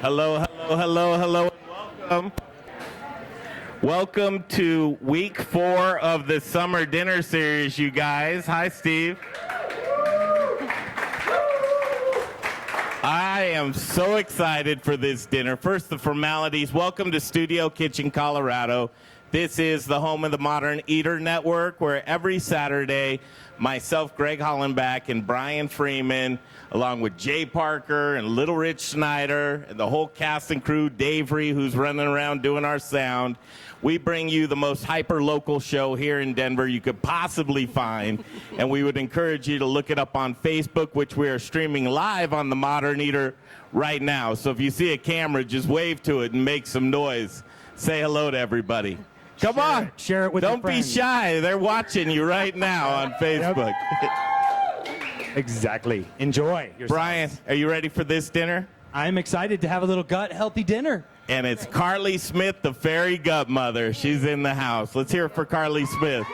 Hello, hello, hello, hello, and welcome. Welcome to week 4 of the summer dinner series, you guys. Hi, Steve. I am so excited for this dinner. First, the formalities. Welcome to Studio Kitchen, Colorado. This is the home of the Modern Eater Network, where every Saturday, myself, Greg Hollenbach, and Brian Freeman, along with Jay Parker and Little Rich Schneider, and the whole cast and crew, Dave Ree, who's running around doing our sound, we bring you the most hyper-local show here in Denver you could possibly find. And we would encourage you to look it up on Facebook, which we are streaming live on the Modern Eater right now. So if you see a camera, just wave to it and make some noise. Say hello to everybody. Come on. Share it with Don't be shy. They're watching you right now on Facebook. Exactly. Enjoy yourself. Brian, are you ready for this dinner? I'm excited to have a little gut-healthy dinner. And it's Carley Smith, the Fairy Gutmother. She's in the house. Let's hear it for Carley Smith.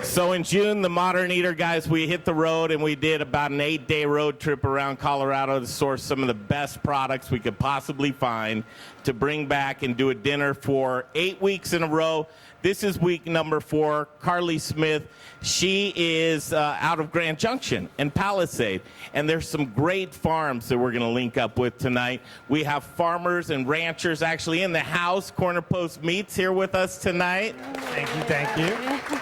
So in June, the Modern Eater guys, we hit the road and we did about an 8-day road trip around Colorado to source some of the best products we could possibly find to bring back and do a dinner for 8 weeks in a row. This is week number 4. Carley Smith, she is out of Grand Junction and Palisade. And there's some great farms that we're going to link up with tonight. We have farmers and ranchers actually in the house. Corner Post Meats here with us tonight. Thank you, thank you.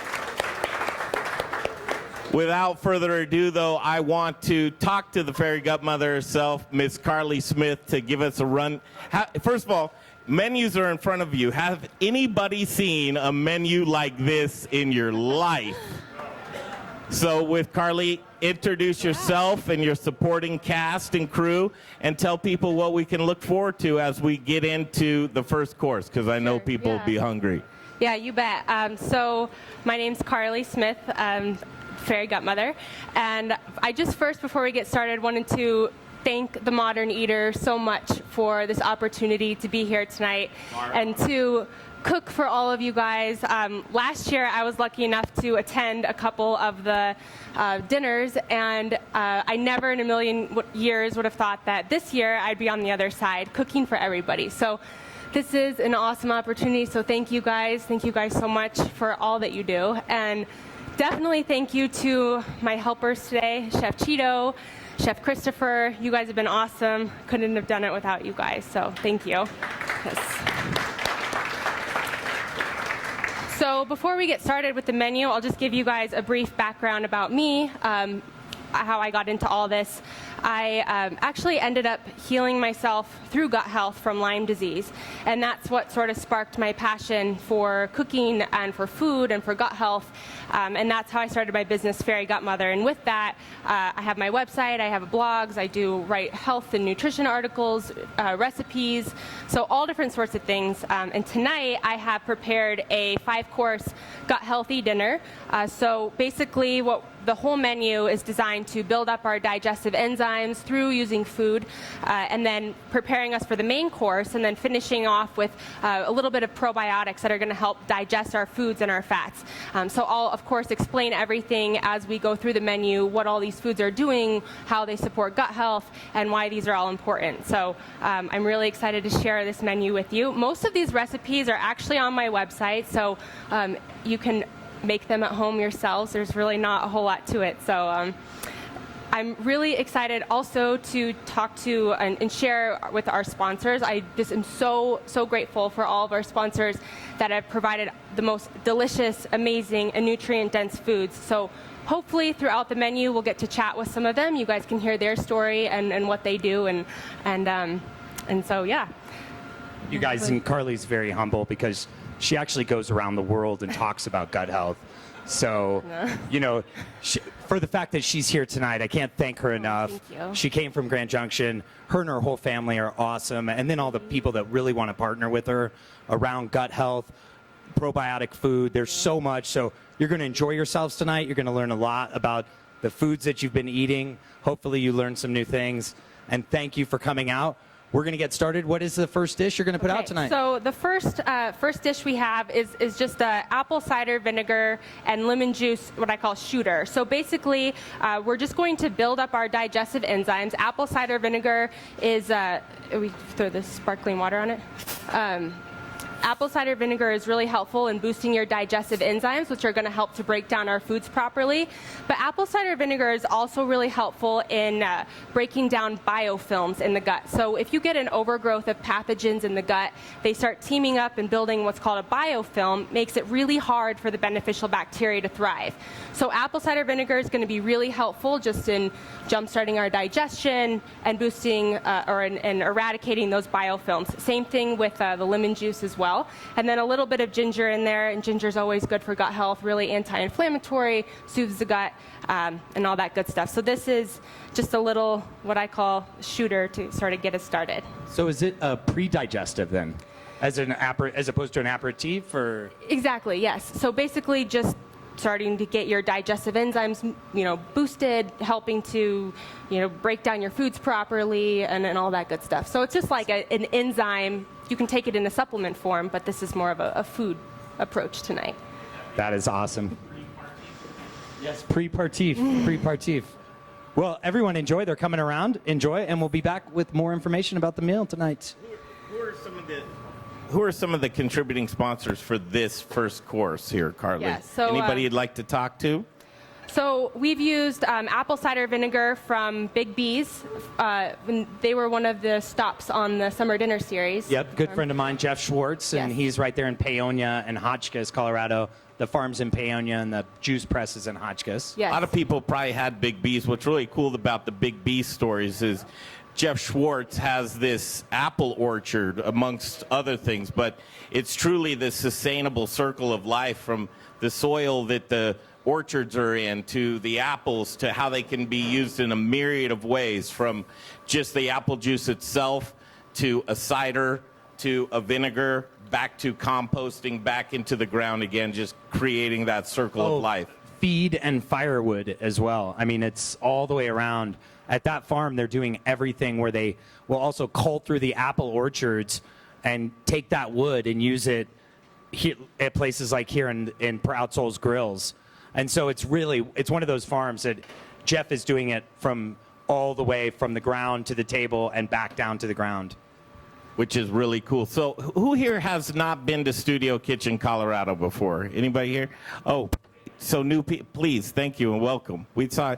Without further ado, though, I want to talk to the Fairy Gutmother herself, Miss Carley Smith, to give us a run. First of all, menus are in front of you. Have anybody seen a menu like this in your life? So with Carley, introduce yourself and your supporting cast and crew, and tell people what we can look forward to as we get into the first course, because I know people will be hungry. Yeah, you bet. So my name's Carley Smith. Fairy Gutmother, and I just first, before we get started, wanted to thank the Modern Eater so much for this opportunity to be here tonight and to cook for all of you guys. Last year I was lucky enough to attend a couple of the dinners, and I never in a million years would have thought that this year I'd be on the other side cooking for everybody. So this is an awesome opportunity, so thank you guys so much for all that you do. And definitely thank you to my helpers today, Chef Cheeto, Chef Christopher. You guys have been awesome. Couldn't have done it without you guys, so thank you. Yes. So before we get started with the menu, I'll just give you guys a brief background about me, how I got into all this. I actually ended up healing myself through gut health from Lyme disease, and that's what sort of sparked my passion for cooking and for food and for gut health, and that's how I started my business, Fairy Gutmother. And with that, I have my website, I have blogs, I do write health and nutrition articles, recipes, so all different sorts of things. And tonight I have prepared a 5-course gut healthy dinner. So basically what the whole menu is designed to build up our digestive enzymes through using food, and then preparing us for the main course, and then finishing off with a little bit of probiotics that are going to help digest our foods and our fats. So I'll, of course, explain everything as we go through the menu, what all these foods are doing, how they support gut health, and why these are all important. So I'm really excited to share this menu with you. Most of these recipes are actually on my website, so you can make them at home yourselves. There's really not a whole lot to it. So I'm really excited also to talk to and share with our sponsors. I just am so grateful for all of our sponsors that have provided the most delicious, amazing, and nutrient-dense foods. So hopefully throughout the menu we'll get to chat with some of them. You guys can hear their story and what they do, and so yeah. You guys, and Carley's very humble because she actually goes around the world and talks about gut health. So, you know, for the fact that she's here tonight, I can't thank her enough. Thank you. She came from Grand Junction. Her and her whole family are awesome. And then all the people that really want to partner with her around gut health, probiotic food. There's so much. So you're going to enjoy yourselves tonight. You're going to learn a lot about the foods that you've been eating. Hopefully you learn some new things. And thank you for coming out. we're going to get started. What is the first dish you're going to put out tonight? So the first dish we have is just apple cider vinegar and lemon juice, what I call shooter. So basically, we're just going to build up our digestive enzymes. Apple cider vinegar is, we throw this sparkling water on it. Apple cider vinegar is really helpful in boosting your digestive enzymes, which are going to help to break down our foods properly. But apple cider vinegar is also really helpful in breaking down biofilms in the gut. So if you get an overgrowth of pathogens in the gut, they start teaming up and building what's called a biofilm, makes it really hard for the beneficial bacteria to thrive. So apple cider vinegar is going to be really helpful just in jumpstarting our digestion and boosting and eradicating those biofilms. Same thing with the lemon juice as well. And then a little bit of ginger in there, and ginger is always good for gut health, really anti-inflammatory, soothes the gut, and all that good stuff. So this is just a little, what I call, shooter to sort of get us started. So is it a pre-digestive then, as opposed to an aperitif, or? Exactly, yes. So basically just starting to get your digestive enzymes, boosted, helping to, break down your foods properly and all that good stuff. So it's just like an enzyme. You can take it in a supplement form, but this is more of a food approach tonight. That is awesome. Yes, pre-partif, pre-partif. Well, everyone enjoy. They're coming around. Enjoy, and we'll be back with more information about the meal tonight. Who are some of the contributing sponsors for this first course here, Carly? Yeah, so, anybody you'd like to talk to? So we've used apple cider vinegar from Big B's. They were one of the stops on the summer dinner series. Yep, good friend of mine, Jeff Schwartz, and Yes. he's right there in Paonia and Hotchkiss, Colorado. The farm's in Paonia and the juice press is in Hotchkiss. Yes. A lot of people probably had Big B's. What's really cool about the Big B stories is Jeff Schwartz has this apple orchard, amongst other things, but it's truly the sustainable circle of life, from the soil that the orchards are in to the apples to how they can be used in a myriad of ways, from just the apple juice itself to a cider to a vinegar, back to composting, back into the ground again, just creating that circle of life. Feed and firewood as well. I mean, it's all the way around. At that farm, they're doing everything where they will also cull through the apple orchards and take that wood and use it here, at places like here in Proud Souls Grills. And so it's one of those farms that Jeff is doing it from all the way from the ground to the table and back down to the ground. Which is really cool. So who here has not been to Studio Kitchen Colorado before? Anybody here? Oh, so new people, please, thank you and welcome. We saw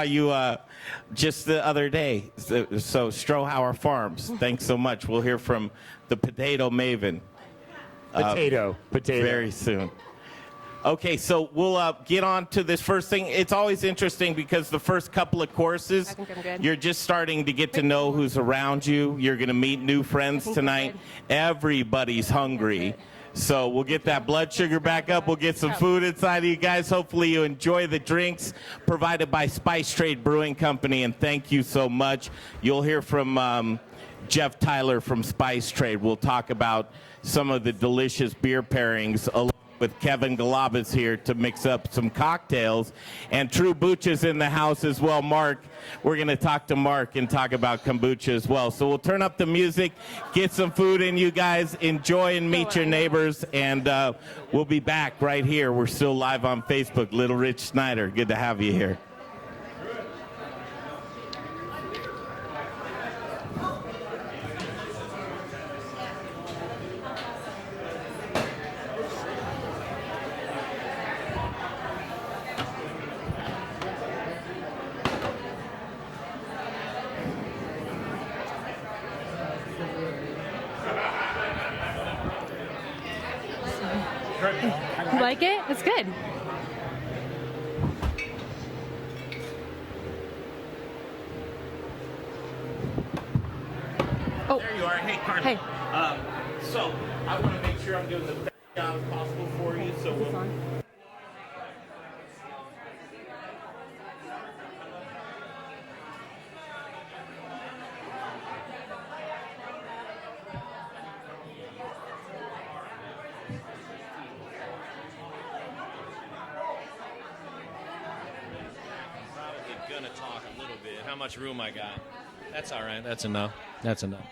you just the other day. So Strohauer Farms, thanks so much. We'll hear from the Potato Maven. Potato. Very soon. Okay, so we'll get on to this first thing. It's always interesting because the first couple of courses, I think I'm good. you're just starting to get to know who's around you. You're going to meet new friends tonight. Everybody's hungry. So we'll get that blood sugar back up. We'll get some food inside of you guys. Hopefully you enjoy the drinks provided by Spice Trade Brewing Company, and thank you so much. You'll hear from Jeff Tyler from Spice Trade. We'll talk about some of the delicious beer pairings along with Kevin Galabas here to mix up some cocktails. And True Booch's in the house as well. Mark, we're going to talk to Mark and talk about kombucha as well. So we'll turn up the music, get some food in, you guys. Enjoy and meet your neighbors. And we'll be back right here. We're still live on Facebook. Little Rich Snyder, good to have you here. You like it? It's good. Oh. There you are. Hey, Carly. Hey. So I want to make sure I'm doing the best job as possible for you. So Is this on? Probably gonna talk a little bit. How much room I got? That's all right. That's enough. That's enough.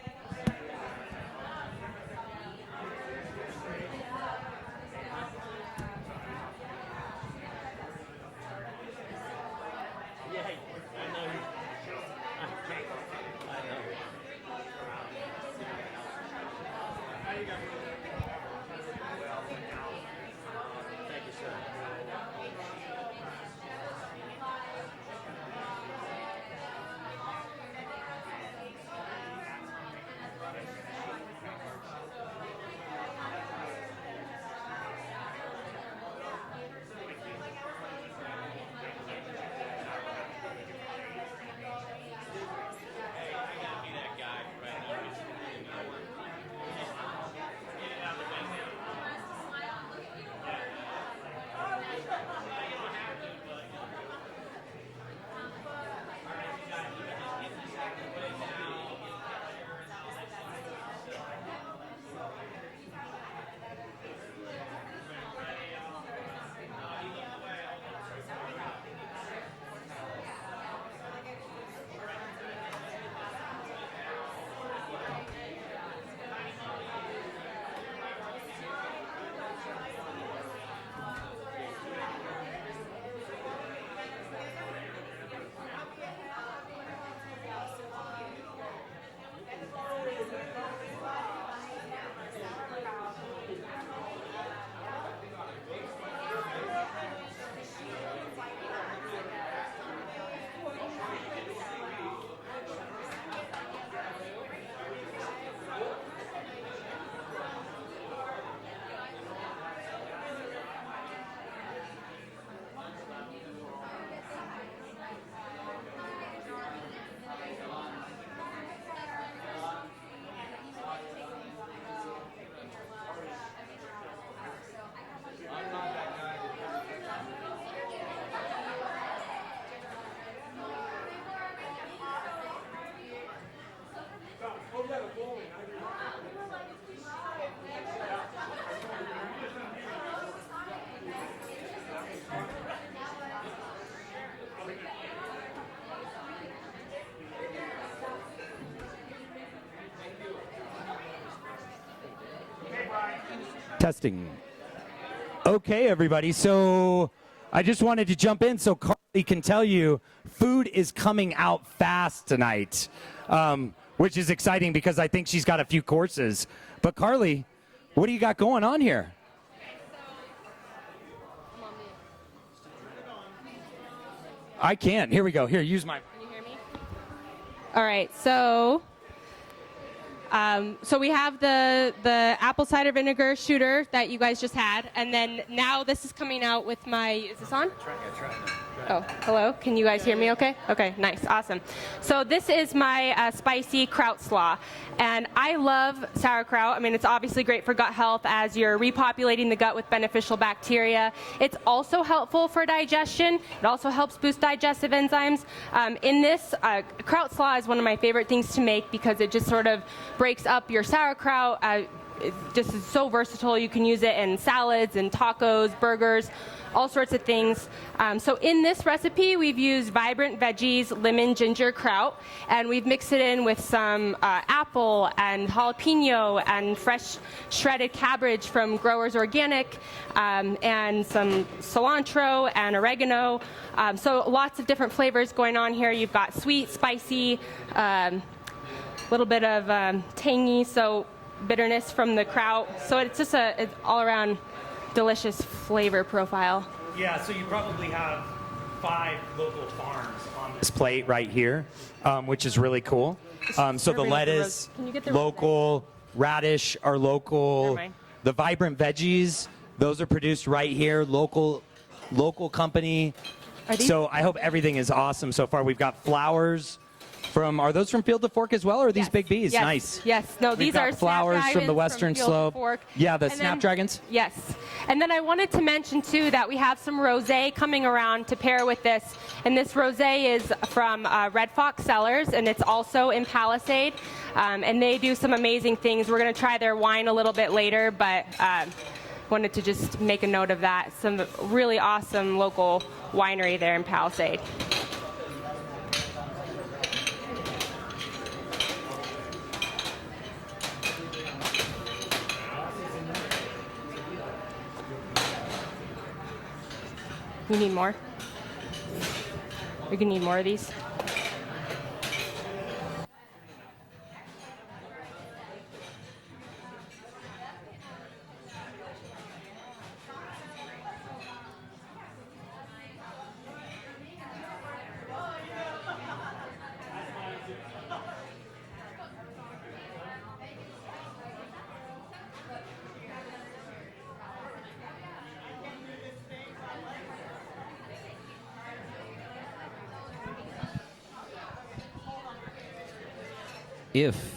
Testing. Okay, everybody. So I just wanted to jump in so Carly can tell you food is coming out fast tonight, which is exciting because I think she's got a few courses. But Carly, what do you got going on here? I can't. Here we go. Here, use my. Can you hear me? All right. So we have the apple cider vinegar shooter that you guys just had, and then now this is coming out with my. Is this on? Try. Oh, hello. Can you guys hear me okay? Okay, nice. Awesome. So this is my spicy kraut slaw. And I love sauerkraut. I mean, it's obviously great for gut health as you're repopulating the gut with beneficial bacteria. It's also helpful for digestion. It also helps boost digestive enzymes. In this, kraut slaw is one of my favorite things to make because it just sort of breaks up your sauerkraut. It just is so versatile. You can use it in salads and tacos, burgers, all sorts of things. So in this recipe, we've used vibrant veggies, lemon, ginger, kraut, and we've mixed it in with some apple and jalapeno and fresh shredded cabbage from Growers Organic, and some cilantro and oregano. So lots of different flavors going on here. You've got sweet, spicy, little bit of tangy, so bitterness from the kraut. So it's just it's all-around delicious flavor profile. Yeah, so you probably have 5 local farms on this plate right here, which is really cool. So the lettuce, local, radish are local. The vibrant veggies, those are produced right here, local company. So I hope everything is awesome so far. We've got flowers. Are those from Field to Fork as well, or are these big bees? Yes. Nice. Yes. No, these are flowers from the Western Slope. Yeah, the snapdragons. Yes. And then I wanted to mention, too, that we have some rosé coming around to pair with this. And this rosé is from Red Fox Cellars, and it's also in Palisade. And they do some amazing things. We're going to try their wine a little bit later, but wanted to just make a note of that. Some really awesome local winery there in Palisade. You need more? You're gonna need more of these? If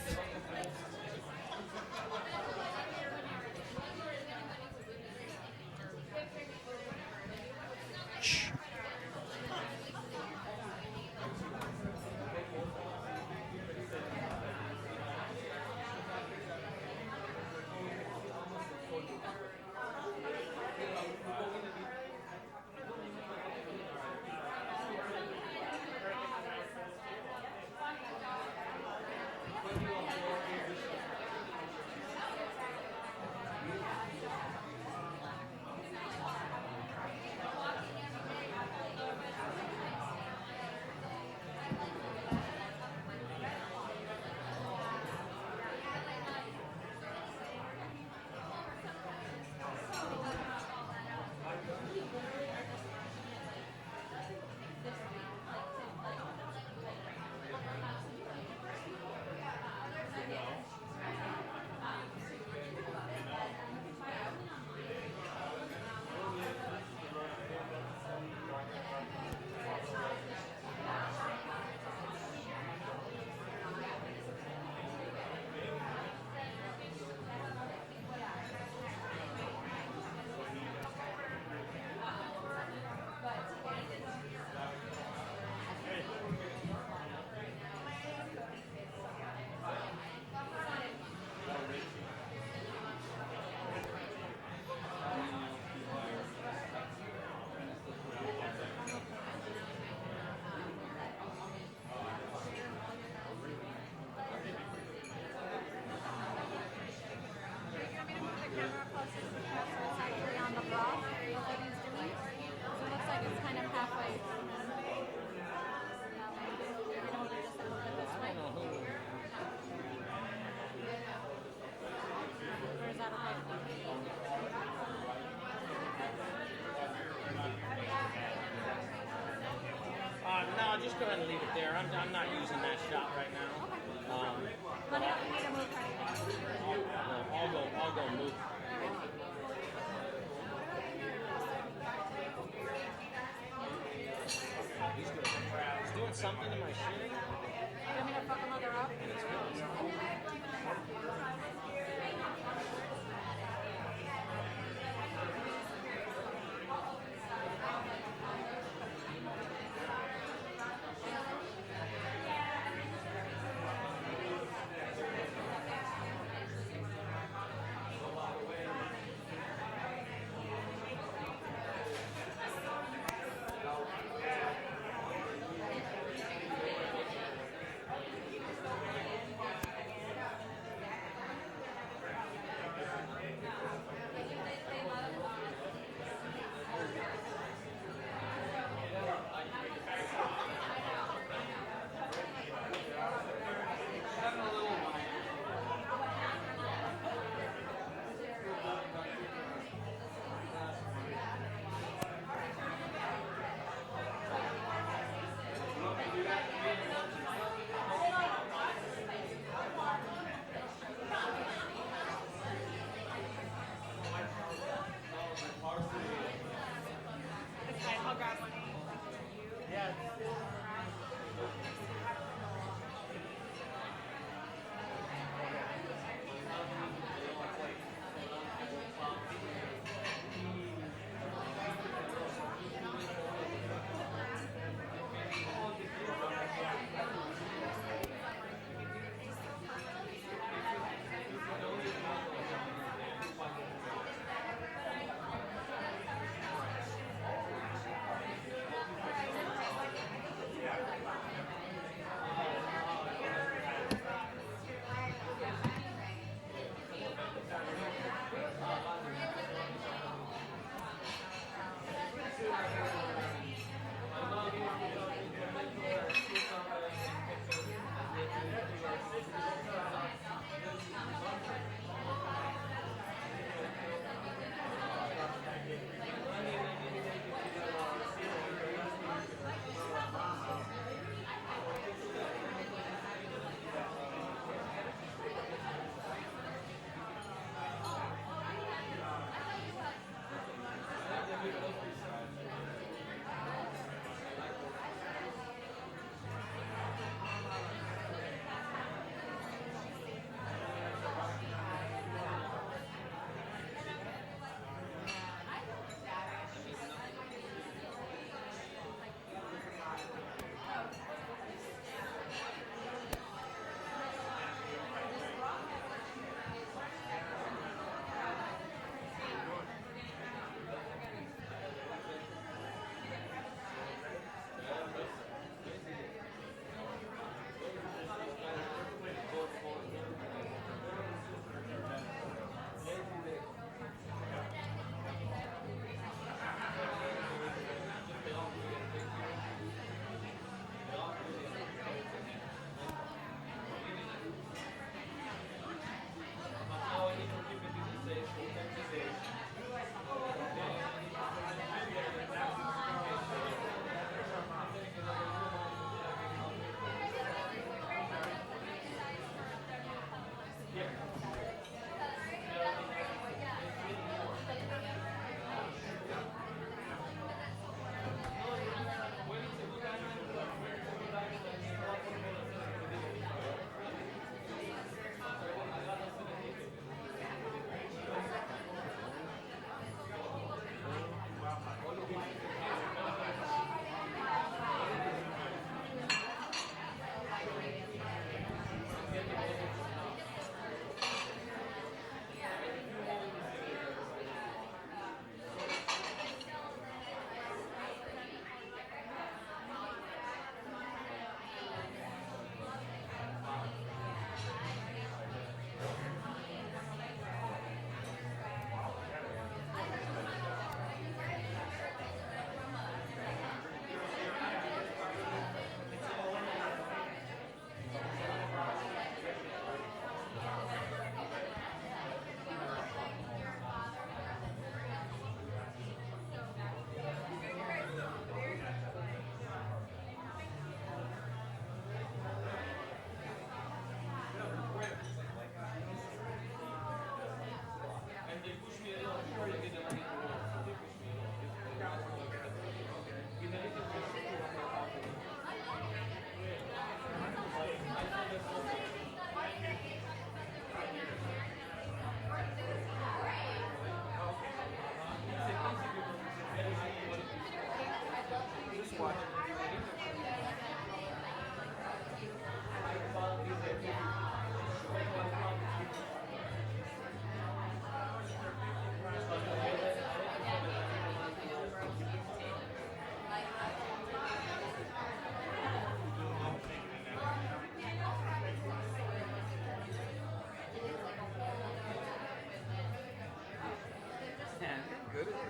No, just go ahead and leave it there. I'm not using that shot right now. I'll go move. He's doing something to my shooting. You want me to fuck another up?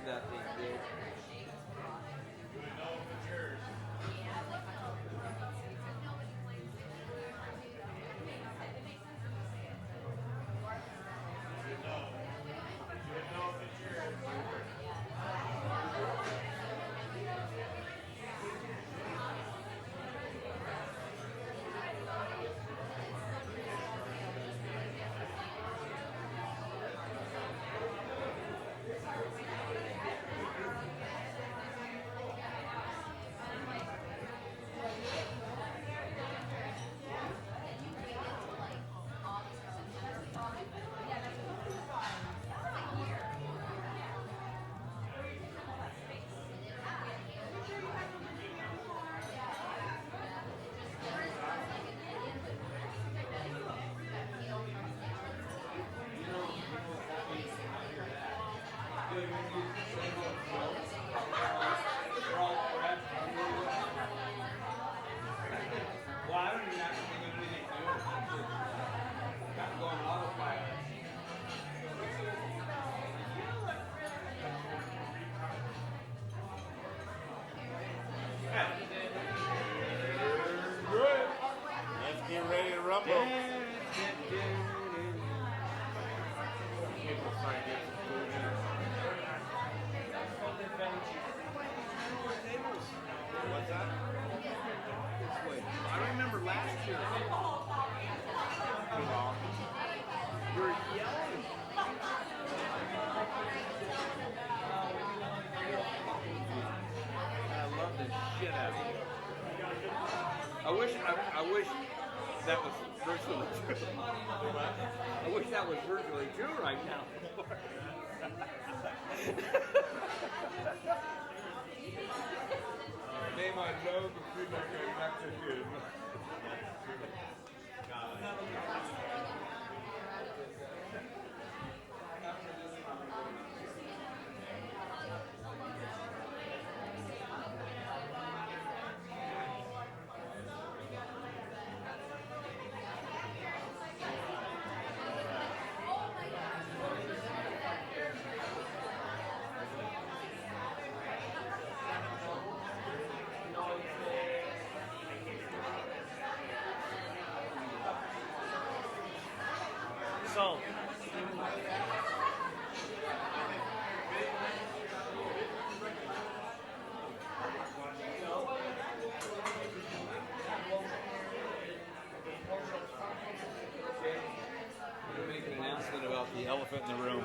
that thing big. Well, I don't even have to think of anything to do. I'm going autopilot. Let's get ready to rumble. What's that? I remember last year. You were yelling. I love the shit out of it. I wish that was virtually true. I wish that was virtually true right now. May my nose feel like I'm not so good. So, we're going to make an announcement about the elephant in the room.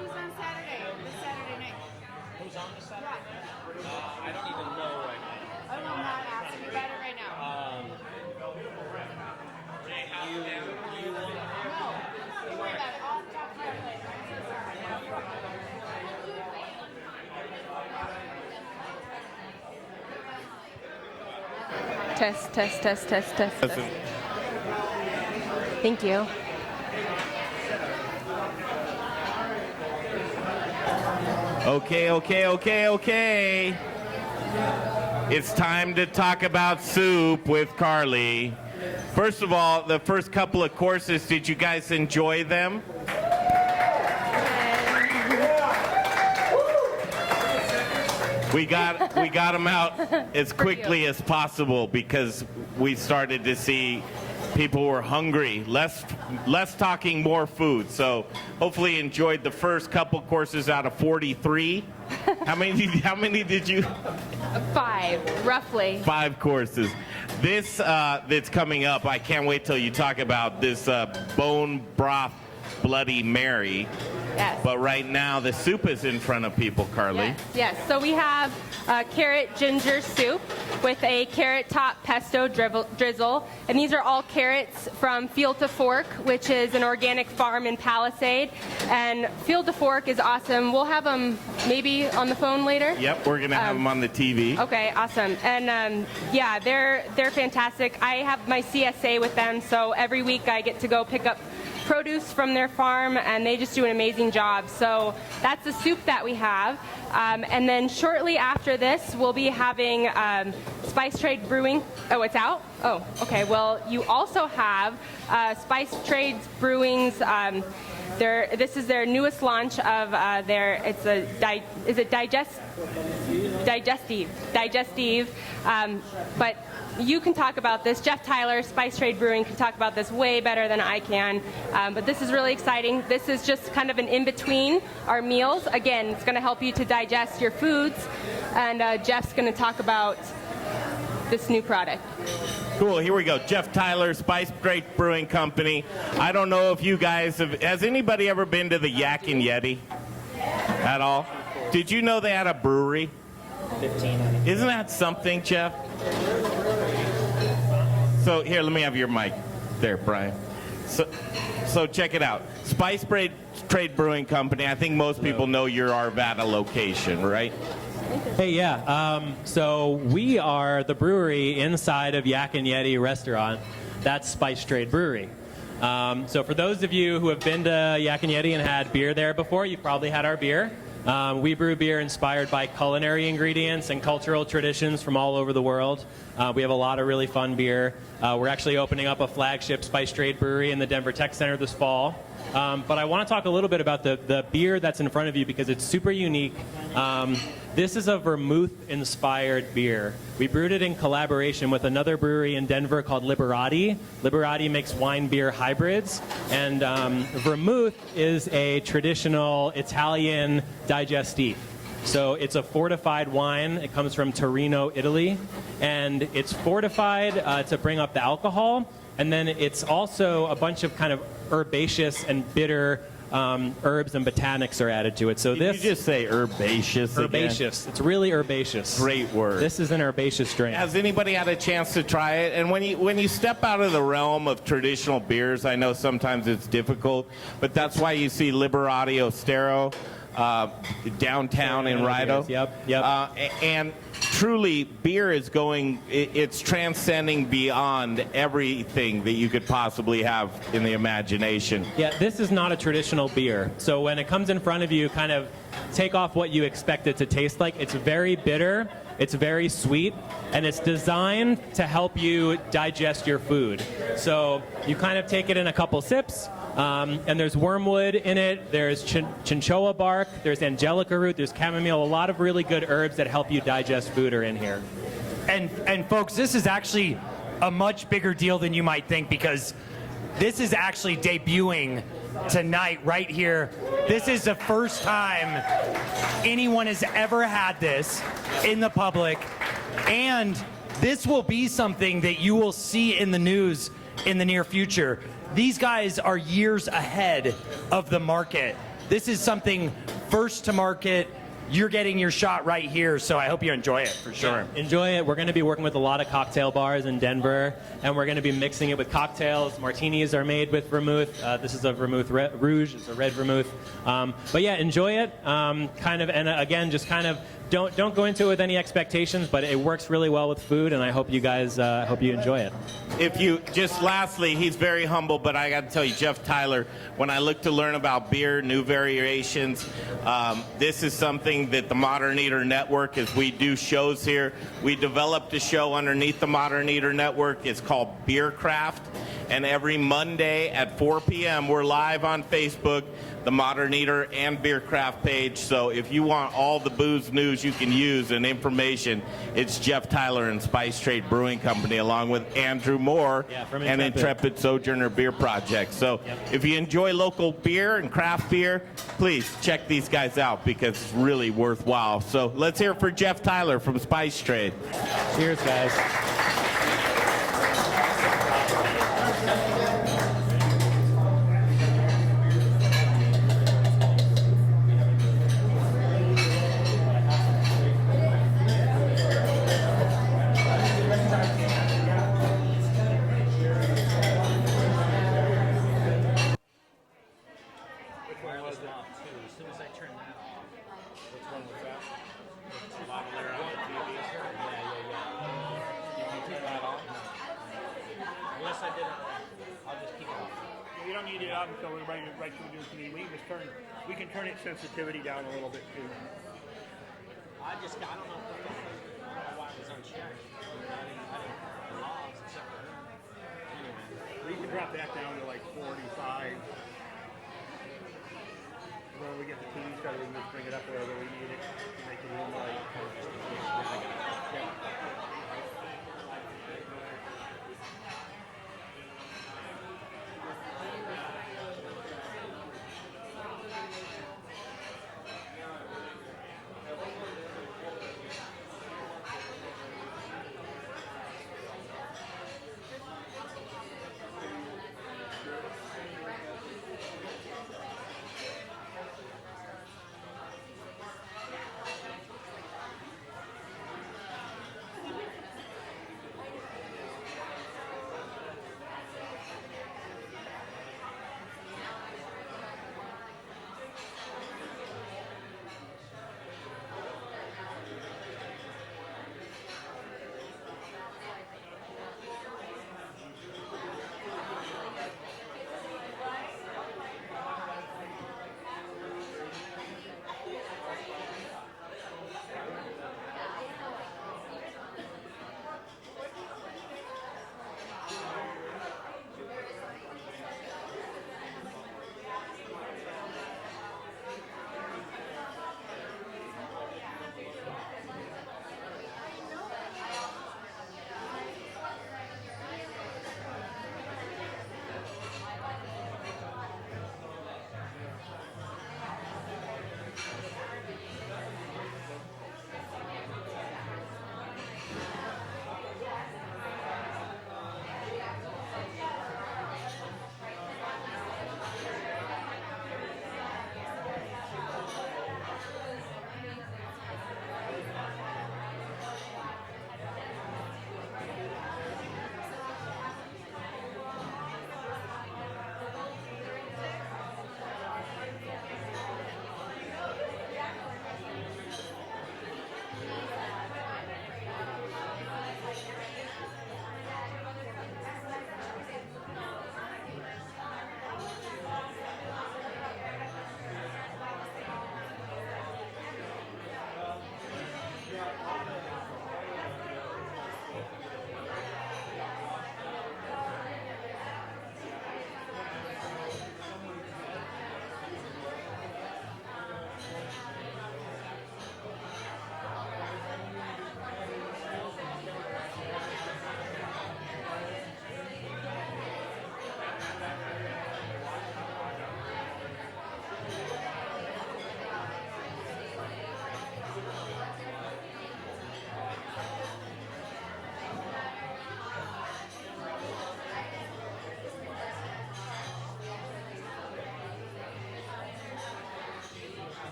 Who's on Saturday? This Saturday night? Who's on the Saturday? I don't even know right now. Oh, no, I'm not asking about it right now. You No, don't worry about it. I'll talk to you later. I'm so sorry. Test, test, test, test, test. test. Thank you. Okay. It's time to talk about soup with Carly. First of all, the first couple of courses, did you guys enjoy them? We got them out as quickly as possible because we started to see people were hungry. Less talking, more food. So hopefully you enjoyed the first couple courses out of 43. How many did you? 5, roughly. 5 courses. This that's coming up, I can't wait till you talk about this bone broth Bloody Mary. Yes. But right now, the soup is in front of people, Carly. Yes. So we have carrot ginger soup with a carrot top pesto drizzle. And these are all carrots from Field to Fork, which is an organic farm in Palisade. And Field to Fork is awesome. We'll have them maybe on the phone later. Yep, we're going to have them on the TV. Okay, awesome. And yeah, they're fantastic. I have my CSA with them, so every week I get to go pick up produce from their farm, and they just do an amazing job. So that's the soup that we have. And then shortly after this, we'll be having Spice Trade Brewing. Oh, it's out? Oh, okay. Well, you also have Spice Trade Brewing's. This is their newest launch of it's a digestive. But you can talk about this. Jeff Tyler, Spice Trade Brewing, can talk about this way better than I can. But this is really exciting. This is just kind of an in-between our meals. Again, it's going to help you to digest your foods. And Jeff's going to talk about this new product. Cool, here we go. Jeff Tyler, Spice Trade Brewing Company. I don't know if you guys has anybody ever been to the Yak and Yeti at all? Did you know they had a brewery? 15. Isn't that something, Jeff? So here, let me have your mic there, Brian. So check it out. Spice Trade Brewing Company. I think most people know your Arvada location, right? Hey, yeah. So we are the brewery inside of Yak and Yeti restaurant. That's Spice Trade Brewery. So for those of you who have been to Yak and Yeti and had beer there before, you've probably had our beer. We brew beer inspired by culinary ingredients and cultural traditions from all over the world. We have a lot of really fun beer. We're actually opening up a flagship Spice Trade Brewery in the Denver Tech Center this fall. But I want to talk a little bit about the beer that's in front of you because it's super unique. This is a vermouth-inspired beer. We brewed it in collaboration with another brewery in Denver called Liberati. Liberati makes wine-beer hybrids, and vermouth is a traditional Italian digestif. So it's a fortified wine. It comes from Torino, Italy, and it's fortified to bring up the alcohol, and then it's also a bunch of kind of herbaceous and bitter herbs and botanics are added to it. So Did you just say herbaceous again? Herbaceous. It's really herbaceous. Great word. This is an herbaceous drink. Has anybody had a chance to try it? And when you step out of the realm of traditional beers, I know sometimes it's difficult, but that's why you see Liberati Ostero downtown in Rideau. Yep. And truly, beer is it's transcending beyond everything that you could possibly have in the imagination. Yeah, this is not a traditional beer. So when it comes in front of you, kind of take off what you expect it to taste like. It's very bitter, it's very sweet, and it's designed to help you digest your food. So you kind of take it in a couple sips. And there's wormwood in it, there's chinchoa bark, there's angelica root, there's chamomile, a lot of really good herbs that help you digest food are in here. And folks, this is actually a much bigger deal than you might think because this is actually debuting tonight right here. This is the first time anyone has ever had this in the public, and this will be something that you will see in the news in the near future. These guys are years ahead of the market. This is something first to market. You're getting your shot right here, so I hope you enjoy it for sure. Yeah, enjoy it. We're going to be working with a lot of cocktail bars in Denver, and we're going to be mixing it with cocktails. Martinis are made with vermouth. This is a vermouth rouge. It's a red vermouth. But yeah, enjoy it. Again, just kind of don't go into it with any expectations, but it works really well with food, and I hope you guys hope you enjoy it. Lastly, he's very humble, but I got to tell you, Jeff Tyler, when I look to learn about beer, new variations, this is something that the Modern Eater Network, as we do shows here, we developed a show underneath the Modern Eater Network. It's called Beer Craft, and every Monday at 4 p.m. we're live on Facebook, the Modern Eater and Beer Craft page. So if you want all the booze news you can use and information, it's Jeff Tyler and Spice Trade Brewing Company along with Andrew Moore and Intrepid Sojourner Beer Project. So if you enjoy local beer and craft beer, please check these guys out because it's really worthwhile. So let's hear it for Jeff Tyler from Spice Trade. Cheers, guys. I'll just keep it off. You don't need it up until we're ready to do community. We can turn its sensitivity down a little bit too. I don't know why it was unchecked. I didn't laws except for her. Anyway. We can drop that down to like 45. When we get the TV started, we can just bring it up wherever we need it to make it even like. Yeah.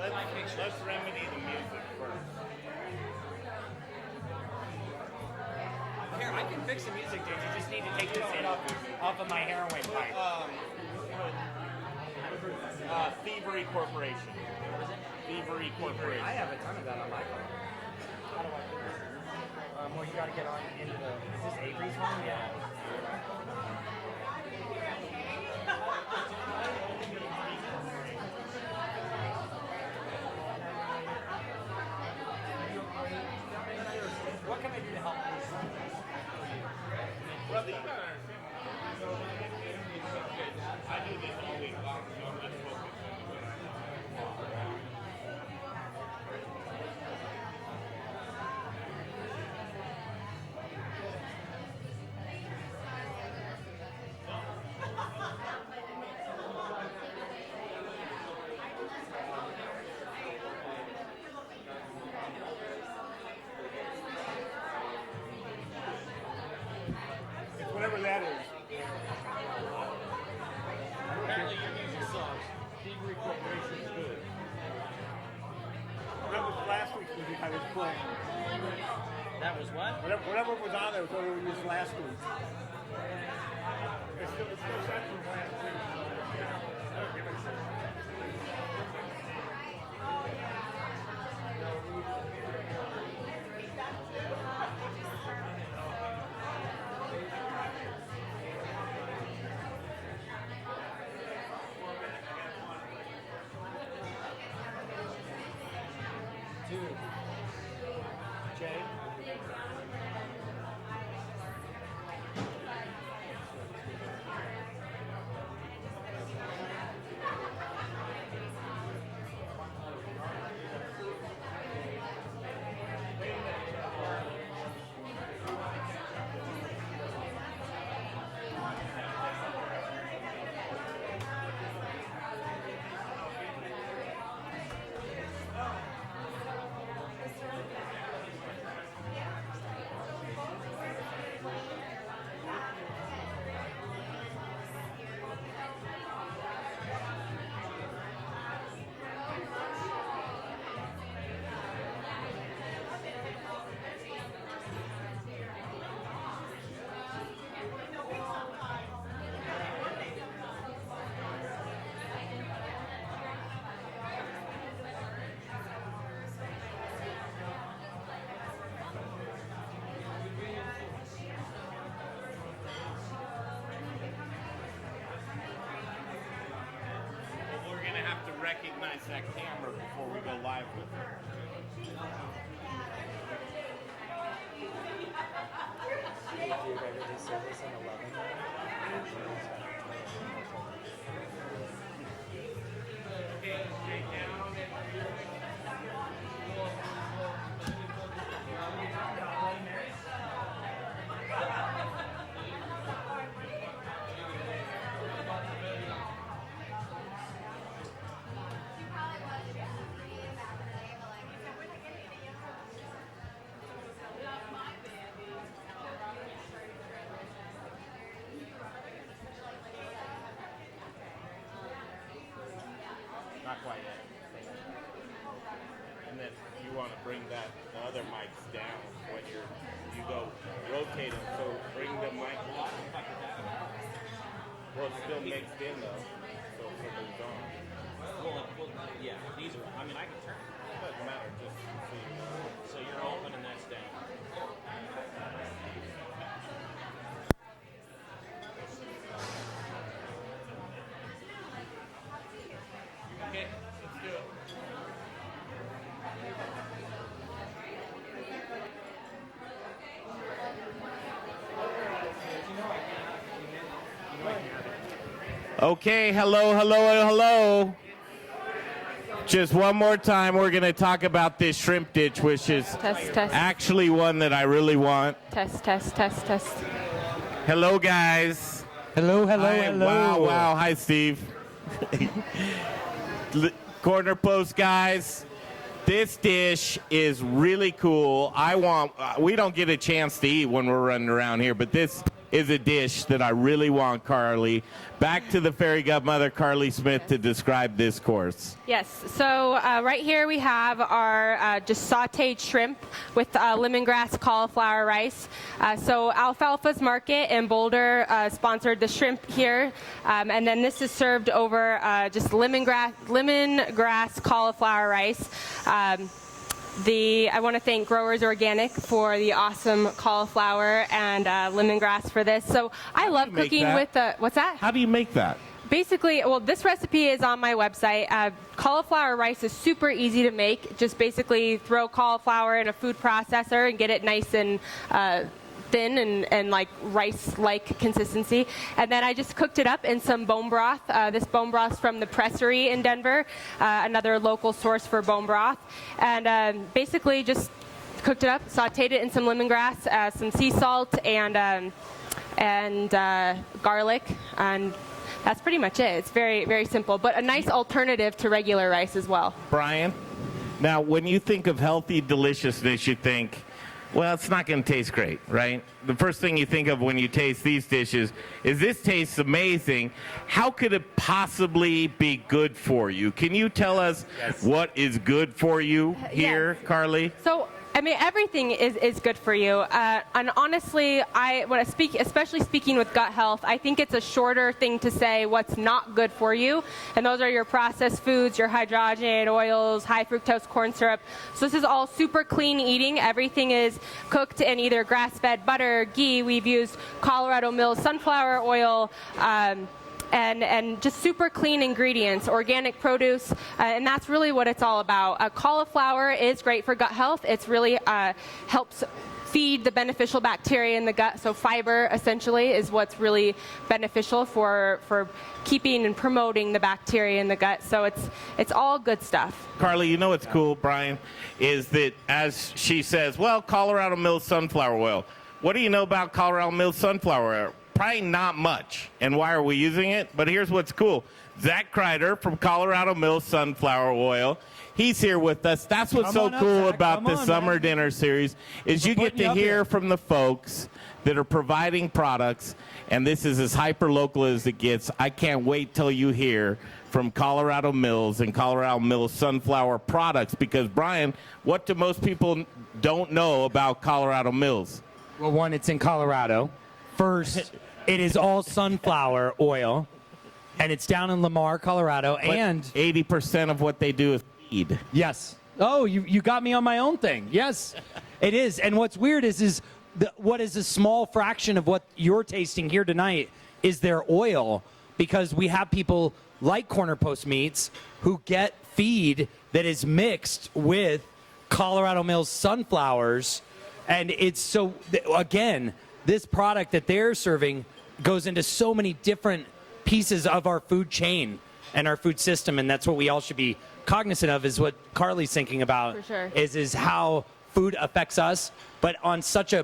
Let's remedy the music first. Here, I can fix the music, dude. You just need to take this in off of my heroin pipe. Thievery Corporation. Thievery Corporation. I have a ton of that on my phone. How do I do this? Well, you got to get on into the. Is this Avery's phone? Yeah. What can I do to help you? Brother, you gotta understand. I do this all week long, so I'm just focused. Whatever that is. Apparently your music sucks. Thievery Corporation is good. That was last week's music I was playing. That was what? Whatever was on there was what we used last week. It's still set from last week. I don't give a shit. Jay? Well, we're gonna have to recognize that camera before we go live with it. Dude, I really said this on 11. Not quite yet. And then you want to bring the other mics down when you go rotate them. So bring the mic. Well, it's still mixed in though, so it moves on. Well, yeah, these are, I mean, I can turn it. It doesn't matter, just so you know. So you're open and that's down. Okay, let's do it. Okay, hello. Just one more time, we're going to talk about this shrimp ditch, which is Test. actually one that I really want. Test. Hello, guys. Hello. Wow. Hi, Steve. Corner post, guys. This dish is really cool. We don't get a chance to eat when we're running around here, but this is a dish that I really want, Carly. Back to the Fairy Gutmother Carley Smith to describe this course. Yes, so right here we have our just sauteed shrimp with lemongrass cauliflower rice. So Alfalfa's Market in Boulder sponsored the shrimp here, and then this is served over just lemongrass cauliflower rice. I want to thank Growers Organic for the awesome cauliflower and lemongrass for this. So I love cooking with what's that? How do you make that? Basically, well, this recipe is on my website. Cauliflower rice is super easy to make. Just basically throw cauliflower in a food processor and get it nice and thin and like rice-like consistency. And then I just cooked it up in some bone broth. This bone broth is from the Pressery in Denver, another local source for bone broth. And basically just cooked it up, sauteed it in some lemongrass, some sea salt, and garlic. And that's pretty much it. It's very, very simple, but a nice alternative to regular rice as well. Brian, now when you think of healthy deliciousness, you think, well, it's not going to taste great, right? The first thing you think of when you taste these dishes is this tastes amazing. How could it possibly be good for you? Can you tell us what is good for you here, Carly? So, I mean, everything is good for you. And honestly, when I speak, especially speaking with gut health, I think it's a shorter thing to say what's not good for you. And those are your processed foods, your hydrogenated oils, high fructose corn syrup. So this is all super clean eating. Everything is cooked in either grass-fed butter, ghee. We've used Colorado Mills sunflower oil, and just super clean ingredients, organic produce, and that's really what it's all about. Cauliflower is great for gut health. It's really helps feed the beneficial bacteria in the gut. So fiber essentially is what's really beneficial for keeping and promoting the bacteria in the gut. So it's all good stuff. Carly, you know what's cool, Brian, is that as she says, well, Colorado Mills sunflower oil. What do you know about Colorado Mills sunflower oil? Probably not much. And why are we using it? But here's what's cool. Zach Kreider from Colorado Mills Sunflower Oil. He's here with us. That's what's so cool about the Summer Dinner Series is you get to hear from the folks that are providing products, and this is as hyper-local as it gets. I can't wait till you hear from Colorado Mills and Colorado Mills Sunflower products because, Brian, what do most people don't know about Colorado Mills? Well, one, it's in Colorado. First, it is all sunflower oil, and it's down in Lamar, Colorado. But and 80% of what they do is feed. Yes. Oh, you got me on my own thing. Yes, it is. And what's weird is what is a small fraction of what you're tasting here tonight is their oil, because we have people like Corner Post Meats who get feed that is mixed with Colorado Mills sunflowers, and it's so, again, this product that they're serving goes into so many different pieces of our food chain and our food system, and that's what we all should be cognizant of, is what Carly's thinking about. For sure. is how food affects us, but on such a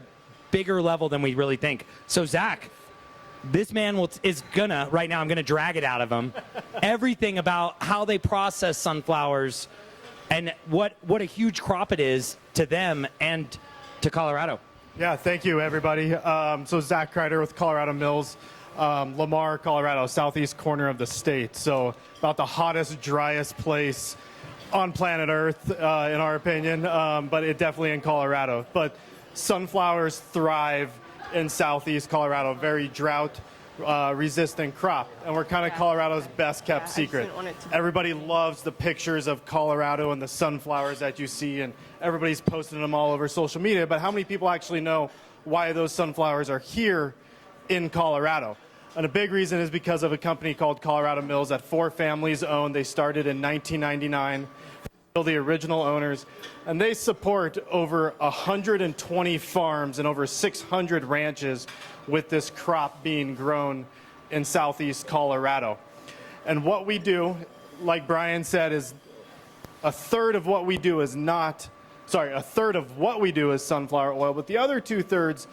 bigger level than we really think. So Zach, this man is gonna, right now I'm gonna drag it out of him, everything about how they process sunflowers and what a huge crop it is to them and to Colorado. Yeah, thank you, everybody. So Zach Kreider with Colorado Mills, Lamar, Colorado, southeast corner of the state. So about the hottest, driest place on planet Earth, in our opinion, but it definitely in Colorado. But sunflowers thrive in southeast Colorado, very drought resistant crop, and we're kind of Colorado's best kept secret. Everybody loves the pictures of Colorado and the sunflowers that you see, and everybody's posting them all over social media, but how many people actually know why those sunflowers are here in Colorado? And a big reason is because of a company called Colorado Mills that 4 families own. They started in 1999, still the original owners, and they support over 120 farms and over 600 ranches with this crop being grown in southeast Colorado. And what we do, like Brian said, is a third of what we do is sunflower oil, but the other 2/3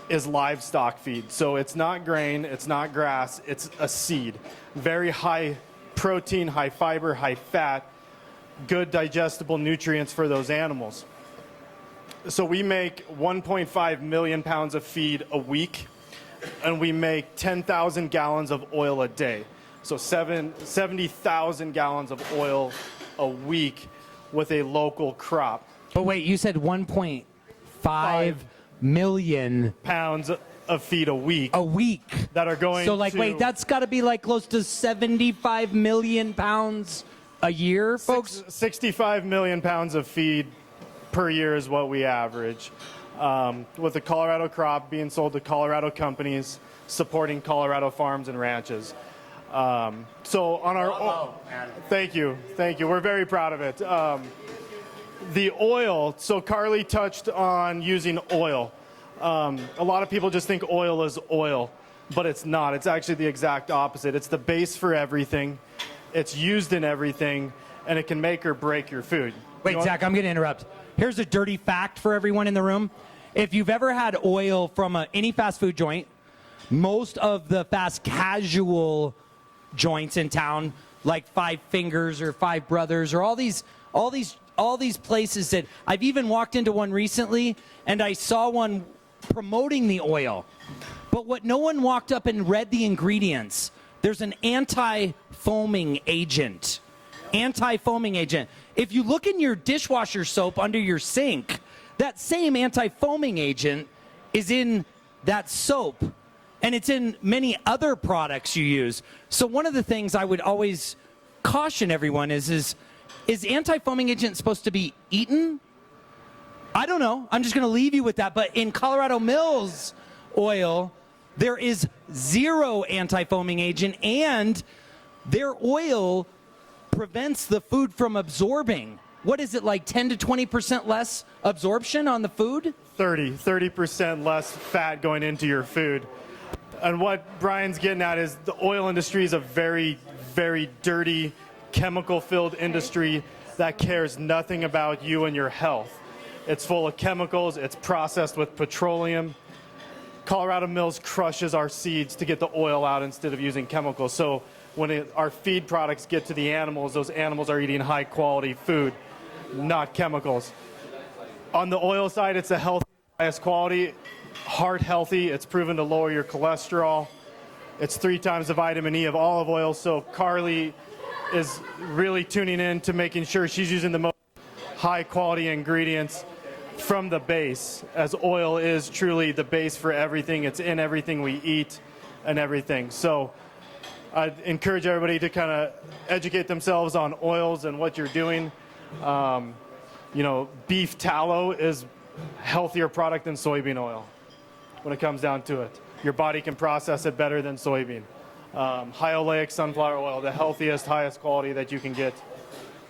is livestock feed. So it's not grain, it's not grass, it's a seed. Very high protein, high fiber, high fat, good digestible nutrients for those animals. So we make 1.5 million pounds of feed a week. and we make 10,000 gallons of oil a day. So 70,000 gallons of oil a week with a local crop. But wait, you said 1.5 million pounds of feed a week. a week. That are going So, like, to- wait, that's got to be like close to 75 million pounds a year, folks? 65 million pounds of feed per year is what we average. With the Colorado crop being sold to Colorado companies, supporting Colorado farms and ranches. So on our, thank you. We're very proud of it. The oil, so Carly touched on using oil. A lot of people just think oil is oil, but it's not. It's actually the exact opposite. It's the base for everything. It's used in everything, and it can make or break your food. Wait, Zach, I'm going to interrupt. Here's a dirty fact for everyone in the room. If you've ever had oil from any fast food joint, most of the fast casual joints in town, like Five Fingers or Five Brothers or all these places that I've even walked into one recently, and I saw one promoting the oil. But what no one walked up and read the ingredients. There's an anti-foaming agent. Anti-foaming agent. If you look in your dishwasher soap under your sink, that same anti-foaming agent is in that soap. And it's in many other products you use. So one of the things I would always caution everyone is anti-foaming agent supposed to be eaten? I don't know. I'm just going to leave you with that. But in Colorado Mills oil, there is zero anti-foaming agent, and their oil prevents the food from absorbing. What is it, like 10 to 20% less absorption on the food? 30% less fat going into your food. And what Brian's getting at is the oil industry is a very, very dirty, chemical-filled industry that cares nothing about you and your health. It's full of chemicals. It's processed with petroleum. Colorado Mills crushes our seeds to get the oil out instead of using chemicals. So when our feed products get to the animals, those animals are eating high-quality food, not chemicals. On the oil side, it's the highest quality, heart healthy. It's proven to lower your cholesterol. It's 3 times the vitamin E of olive oil. So Carly is really tuning in to making sure she's using the most high-quality ingredients from the base, as oil is truly the base for everything. It's in everything we eat and everything. So I'd encourage everybody to kind of educate themselves on oils and what you're doing. Beef tallow is a healthier product than soybean oil when it comes down to it. Your body can process it better than soybean. High oleic sunflower oil, the healthiest, highest quality that you can get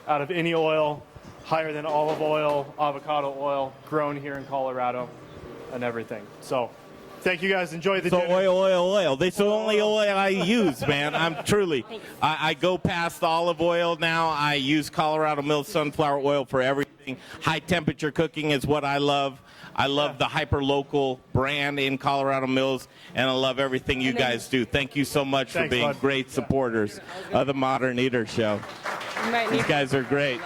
out of any oil, higher than olive oil, avocado oil, grown here in Colorado and everything. So thank you guys. Enjoy the dinner. Oil. This is the only oil I use, man. I'm truly. I go past olive oil now. I use Colorado Mills sunflower oil for everything. High temperature cooking is what I love. I love the hyper-local brand in Colorado Mills, and I love everything you guys do. Thank you so much for being great supporters of the Modern Eater Show. These guys are great.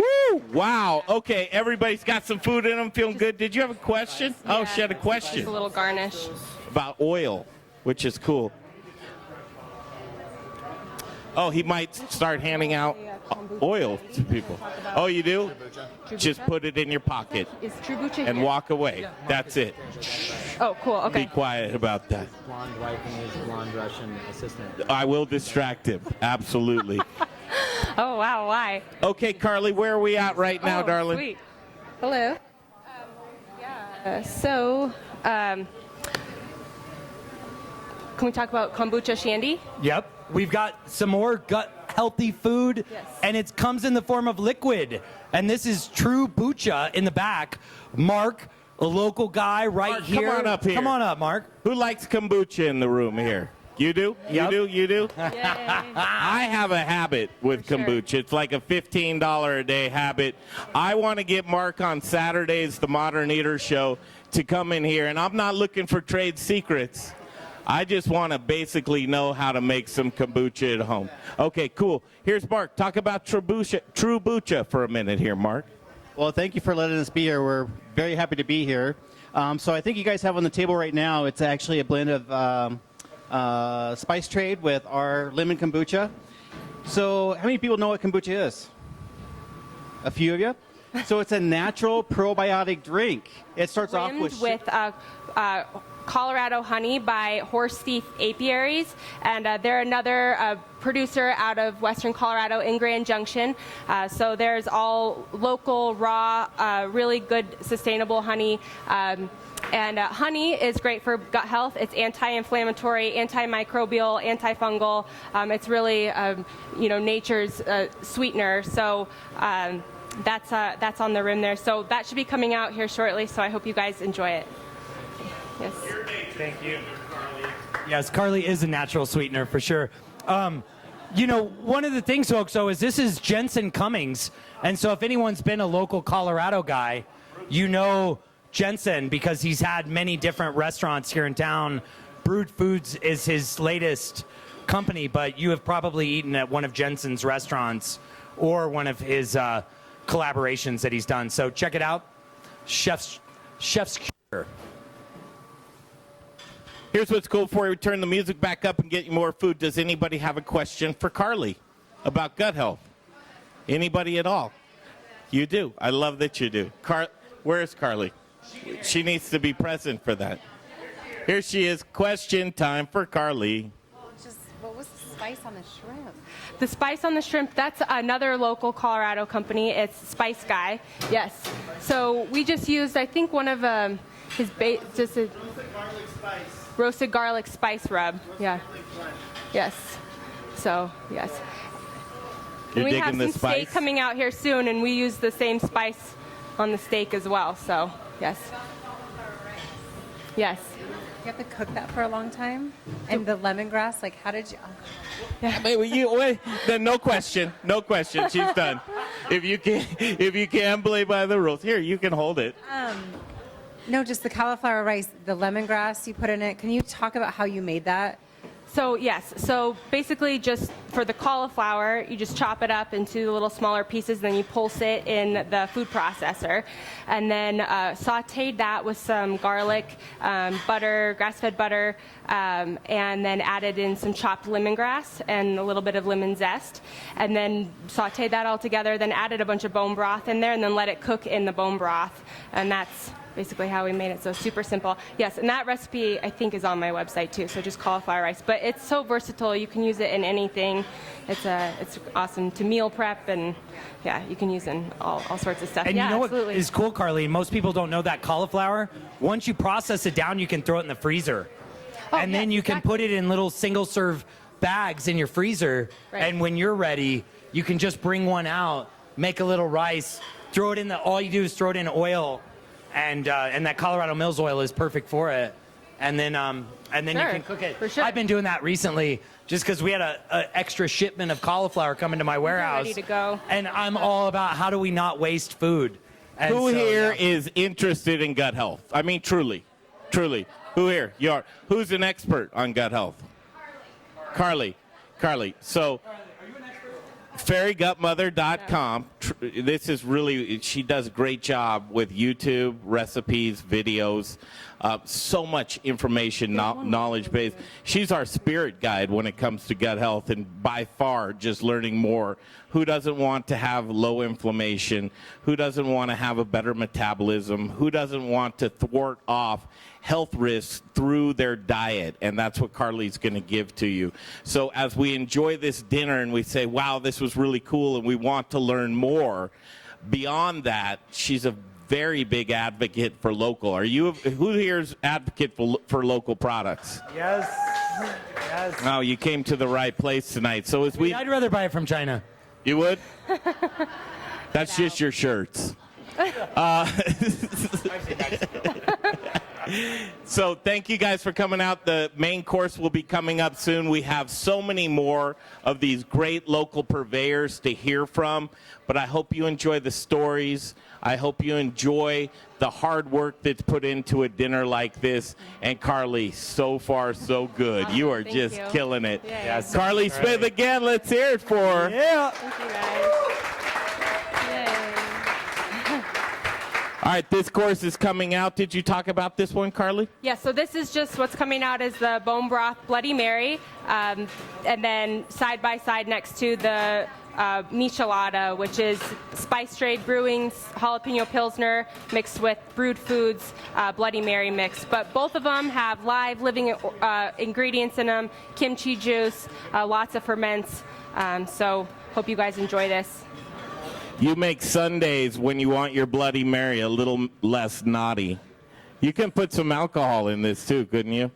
Woo! Wow. Okay, everybody's got some food in them, feeling good. Did you have a question? Oh, she had a question. Just a little garnish. About oil, which is cool. Oh, he might start handing out oil to people. Oh, you do? Just put it in your pocket Is kombucha and here? walk away. That's it. Oh, cool. Okay. Be quiet about that. blonde wife and his blonde Russian assistant. I will distract him. Absolutely. Oh, wow. Why? Okay, Carly, where are we at right now, Oh, darling? Sweet. Hello. Can we talk about kombucha shandy? Yep. We've got some more gut healthy food, and it comes in the form of liquid. And this is True Bucha in the back. Mark, a local guy right Mark, here. come on up here. Come on up, Mark. Who likes kombucha in the room here? You do? Yep. You do? I have a habit with kombucha. It's like a $15 a day habit. I want to get Mark on Saturdays, the Modern Eater Show, to come in here. And I'm not looking for trade secrets. I just want to basically know how to make some kombucha at home. Okay, cool. Here's Mark. Talk about True Bucha for a minute here, Mark. Well, thank you for letting us be here. We're very happy to be here. So I think you guys have on the table right now, it's actually a blend of Spice Trade with our lemon kombucha. So how many people know what kombucha is? A few of you? So it's a natural probiotic drink. It starts off with Colorado honey by Horse Thief Apiaries, and they're another producer out of Western Colorado in Grand Junction. So there's all local, raw, really good, sustainable honey. And honey is great for gut health. It's anti-inflammatory, antimicrobial, antifungal. It's really, nature's sweetener. So that's on the rim there. So that should be coming out here shortly. So I hope you guys enjoy it. Yes. Thank you. Yes, Carly is a natural sweetener for sure. One of the things, folks, though, is this is Jensen Cummings. And so if anyone's been a local Colorado guy, you know Jensen because he's had many different restaurants here in town. Brewed Foods is his latest company, but you have probably eaten at one of Jensen's restaurants or one of his collaborations that he's done. So check it out. Chef's Cure. Here's what's cool before we turn the music back up and get you more food. Does anybody have a question for Carly about gut health? Anybody at all? You do. I love that you do. Where is Carly? She needs to be present for that. Here she is. Question time for Carly. What was the spice on the shrimp? The spice on the shrimp, that's another local Colorado company. It's Spice Guy. Yes. So we just used, I think, one of his just a roasted garlic spice rub. Yeah. Yes. So, yes. You're we have digging some the spice? steak coming out here soon, and we use the same spice on the steak as well. So, yes. Yes. You have to cook that for a long time? And the lemongrass, like, how did you... Then no question. No question. She's done. If you can't play by the rules. Here, you can hold it. No, just the cauliflower rice, the lemongrass you put in it. Can you talk about how you made that? So, yes. So, basically, just for the cauliflower, you just chop it up into little smaller pieces, then you pulse it in the food processor. And then sauteed that with some garlic, butter, grass-fed butter, and then added in some chopped lemongrass and a little bit of lemon zest. And then sauteed that all together, then added a bunch of bone broth in there, and then let it cook in the bone broth. And that's basically how we made it. So super simple. Yes, and that recipe I think is on my website too. So just cauliflower rice, but it's so versatile. You can use it in anything. It's awesome to meal prep, and yeah, you can use it in all sorts of stuff. And yeah, you know absolutely. what is cool, Carly? Most people don't know that cauliflower. Once you process it down, you can throw it in the freezer, and then you can put it in little single-serve bags in your freezer. Right. And when you're ready, you can just bring one out, make a little rice, throw it in all you do is throw it in oil. And that Colorado Mills oil is perfect for it, and then you can cook it. For sure. I've been doing that recently, just because we had an extra shipment of cauliflower coming to my warehouse. Ready to go. And I'm all about how do we not waste food. And Who here is interested in gut health? I mean, truly. Who here? You are. Who's an expert on gut health? Carly. So. FairyGutmother.com. This is really, she does a great job with YouTube, recipes, videos, so much information, knowledge base. She's our spirit guide when it comes to gut health, and by far just learning more. Who doesn't want to have low inflammation? Who doesn't want to have a better metabolism? Who doesn't want to thwart off health risks through their diet? And that's what Carly's going to give to you. So as we enjoy this dinner and we say, wow, this was really cool, and we want to learn more, beyond that, she's a very big advocate for local. Who here's advocate for local products? Yes. Oh, you came to the right place tonight. So I'd rather buy it from China. You would? That's just your shirts. So thank you guys for coming out. The main course will be coming up soon. We have so many more of these great local purveyors to hear from, but I hope you enjoy the stories. I hope you enjoy the hard work that's put into a dinner like this. And Carly, so far so good. You are Thank just you. killing it. Yay. Yes. Carly Smith again. Let's hear it for her. Yeah. Thank you guys. Yay. All right, this course is coming out. Did you talk about this one, Carly? Yeah, so this is just what's coming out is the bone broth Bloody Mary, and then side by side next to the michelada, which is Spice Trade Brewing's jalapeno pilsner mixed with Brewed Foods Bloody Mary mix. But both of them have live living ingredients in them, kimchi juice, lots of ferments. So hope you guys enjoy this. You make Sundays when you want your Bloody Mary a little less naughty. You can put some alcohol in this too, couldn't you?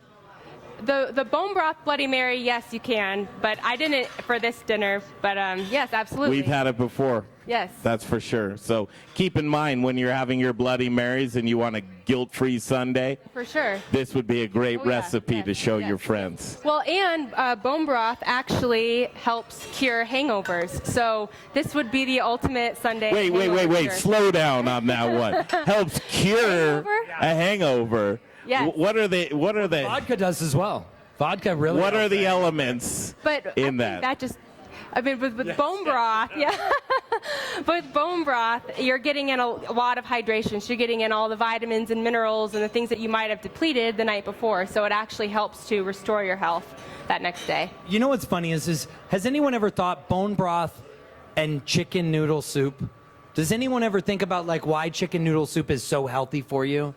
The bone broth Bloody Mary, yes, you can, but I didn't for this dinner. But yes, absolutely. We've had it before. Yes. That's for sure. So keep in mind when you're having your Bloody Marys and you want a guilt-free Sunday. For sure. This would be a great Oh, yeah. recipe Yes, to show yes. your friends. Well, and bone broth actually helps cure hangovers. So this would be the ultimate Sunday. hangover cure. Slow down on that one. Helps cure Hangover? a hangover. Yes. What are the Vodka does as well. Vodka really. what are helps. the elements But I in think that? that just, I mean, with bone broth, yeah. With bone broth, you're getting in a lot of hydration. So you're getting in all the vitamins and minerals and the things that you might have depleted the night before. So it actually helps to restore your health that next day. You know what's funny is has anyone ever thought bone broth and chicken noodle soup? Does anyone ever think about like why chicken noodle soup is so healthy for you?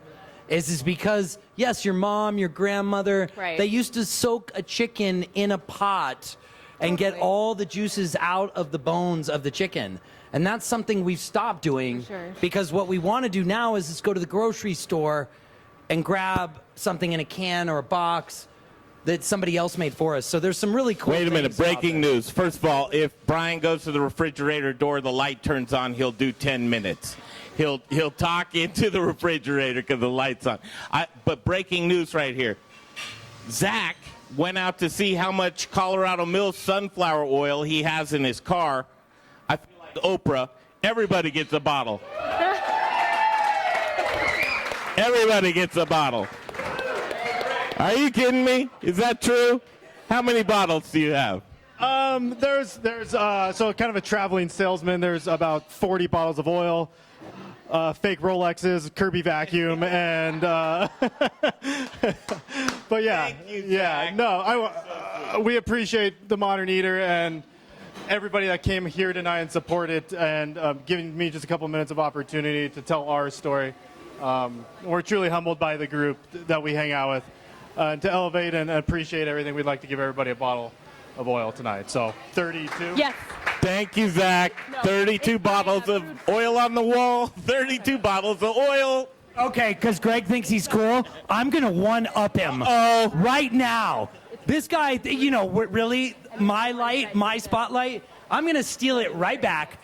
Is because, yes, your mom, your grandmother, Right. they used to soak a chicken in a pot and get all the juices out of the bones of the chicken. And that's something we've stopped doing For sure. because what we want to do now is just go to the grocery store and grab something in a can or a box that somebody else made for us. So there's some really cool Wait a minute, things about breaking this. news. First of all, if Brian goes to the refrigerator door, the light turns on, he'll do 10 minutes. He'll talk into the refrigerator because the light's on. But breaking news right here. Zach went out to see how much Colorado Mills sunflower oil he has in his car. I feel like Oprah. Everybody gets a bottle. Everybody gets a bottle. Are you kidding me? Is that true? How many bottles do you have? There's so kind of a traveling salesman. There's about 40 bottles of oil, fake Rolexes, Kirby vacuum, and but yeah, Thank you, yeah. Zach. No, we appreciate the Modern Eater and everybody that came here tonight and supported and giving me just a couple minutes of opportunity to tell our story. We're truly humbled by the group that we hang out with. To elevate and appreciate everything, we'd like to give everybody a bottle of oil tonight. So 32. Yes. Thank you, Zach. 32 bottles of oil on the wall. 32 bottles of oil. Okay, because Greg thinks he's cool, I'm going to one-up him right now. This guy, you know, really, my light, my spotlight, I'm going to steal it right back.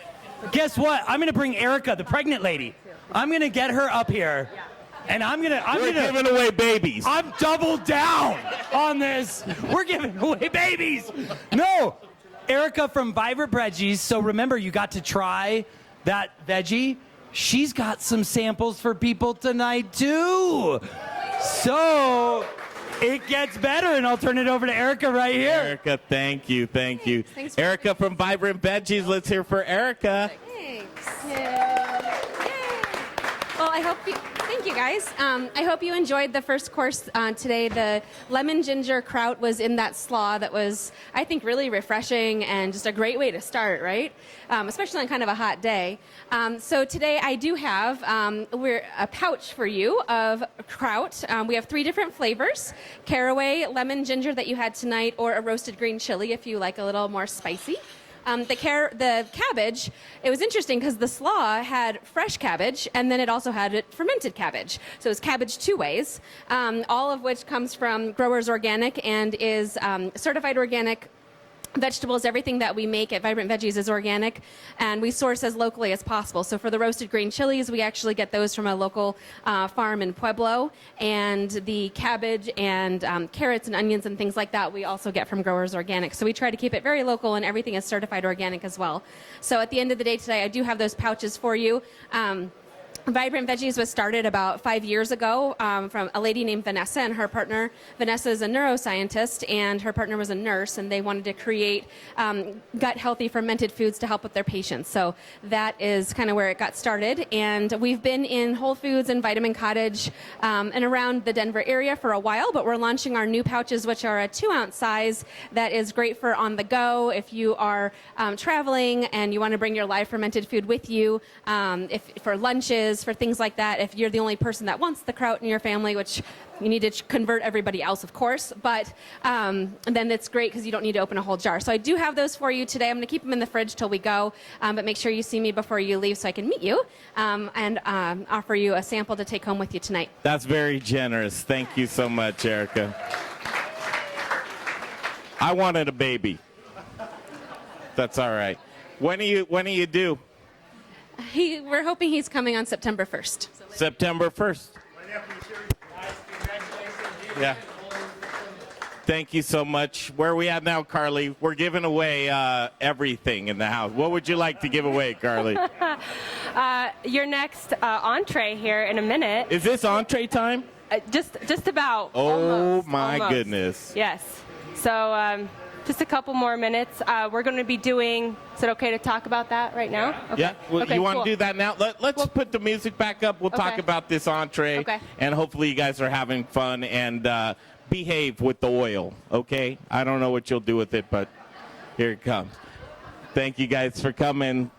Guess what? I'm going to bring Erica, the pregnant lady. I'm going to get her up here. And We're giving away babies. I'm double down on this. We're giving away babies. No. Erica from Vibrant Veggies. So remember, you got to try that veggie. She's got some samples for people tonight, too. So it gets better, and I'll turn it over to Erica right here. Erica, thank you, thank you. Thanks for Erica from Vibrant Veggies. Let's hear for Erica. Thanks. Yay. Well, thank you guys. I hope you enjoyed the first course today. The lemon ginger kraut was in that slaw that was, I think, really refreshing and just a great way to start, right? Especially on kind of a hot day. So today I do have a pouch for you of kraut. We have 3 different flavors: caraway, lemon ginger that you had tonight, or a roasted green chili if you like a little more spicy. The cabbage, it was interesting because the slaw had fresh cabbage and then it also had fermented cabbage. So it was cabbage 2 ways, all of which comes from Growers Organic and is certified organic. Vegetables, everything that we make at Vibrant Veggies is organic, and we source as locally as possible. So for the roasted green chilies, we actually get those from a local farm in Pueblo, and the cabbage and carrots and onions and things like that we also get from Growers Organic. So we try to keep it very local, and everything is certified organic as well. So at the end of the day today, I do have those pouches for you. Vibrant Veggies was started about 5 years ago from a lady named Vanessa and her partner. Vanessa is a neuroscientist, and her partner was a nurse, and they wanted to create gut-healthy fermented foods to help with their patients. So that is kind of where it got started. And we've been in Whole Foods and Vitamin Cottage and around the Denver area for a while, but we're launching our new pouches, which are a 2-ounce size that is great for on the go if you are traveling and you want to bring your live fermented food with you, for lunches, for things like that, if you're the only person that wants the kraut in your family, which you need to convert everybody else, of course, but then it's great because you don't need to open a whole jar. So I do have those for you today. I'm going to keep them in the fridge till we go, but make sure you see me before you leave so I can meet you and offer you a sample to take home with you tonight. That's very generous. Thank you so much, Erica. I wanted a baby. That's all right. When are you due? We're hoping he's coming on September 1st. September 1st. Yeah. Thank you so much. Where are we at now, Carly? We're giving away everything in the house. What would you like to give away, Carly? Your next entree here in a minute. Is this entree time? Just about. Oh, almost. Goodness. Yes. So just a couple more minutes. We're going to be doing, is it okay to talk about that right now? Okay. Yeah. Well, okay, you want cool. to do that now? Let's put the music back up. We'll talk Okay. about this entree. Okay. And hopefully you guys are having fun and behave with the oil, okay? I don't know what you'll do with it, but here it comes. Thank you guys for coming.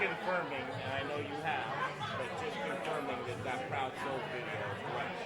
confirming, and I know you have, but just confirming that that Proud Soul video is correct.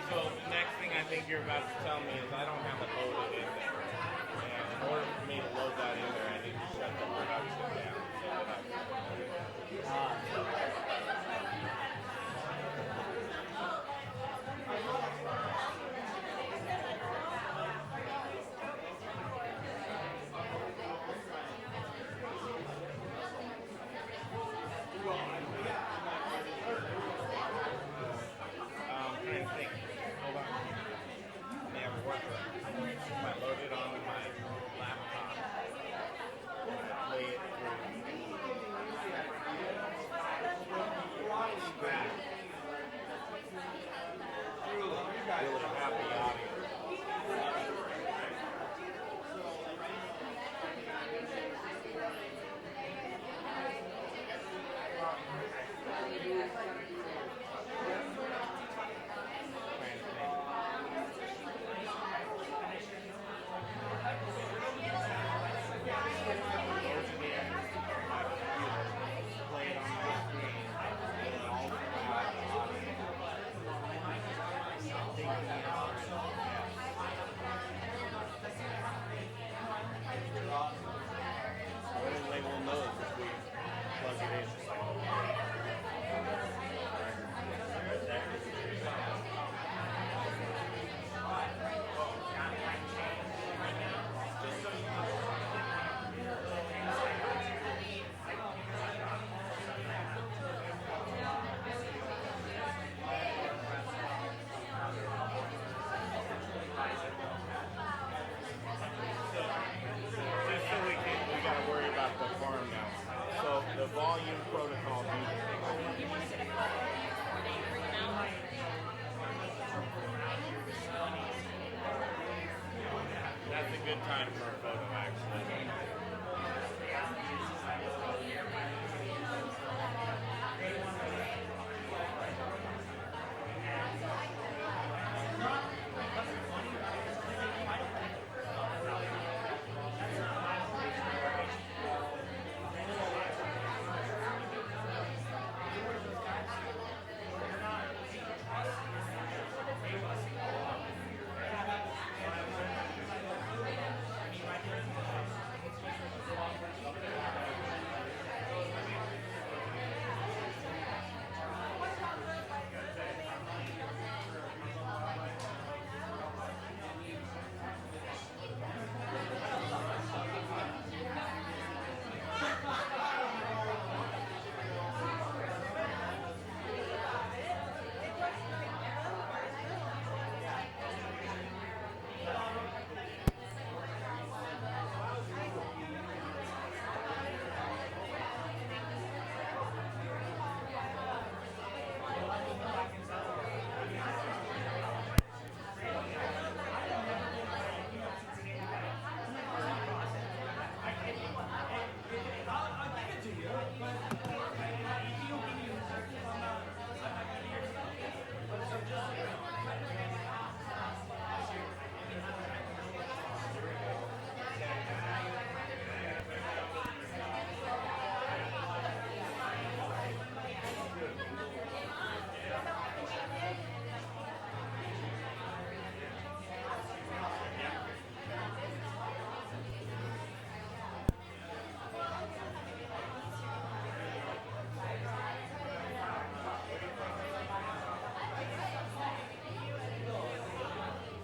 So the next thing I think you're about to tell me is I don't have it loaded in there. And in order for me to load that in there, I need to shut the production down so that I trying to think. Hold on. Let me have a work. If I load it onto my laptop, play it through. Really happy audio. They will know if we plug it in. Just so we gotta worry about the farm now. So the volume protocol. That's a good time for a photo, actually.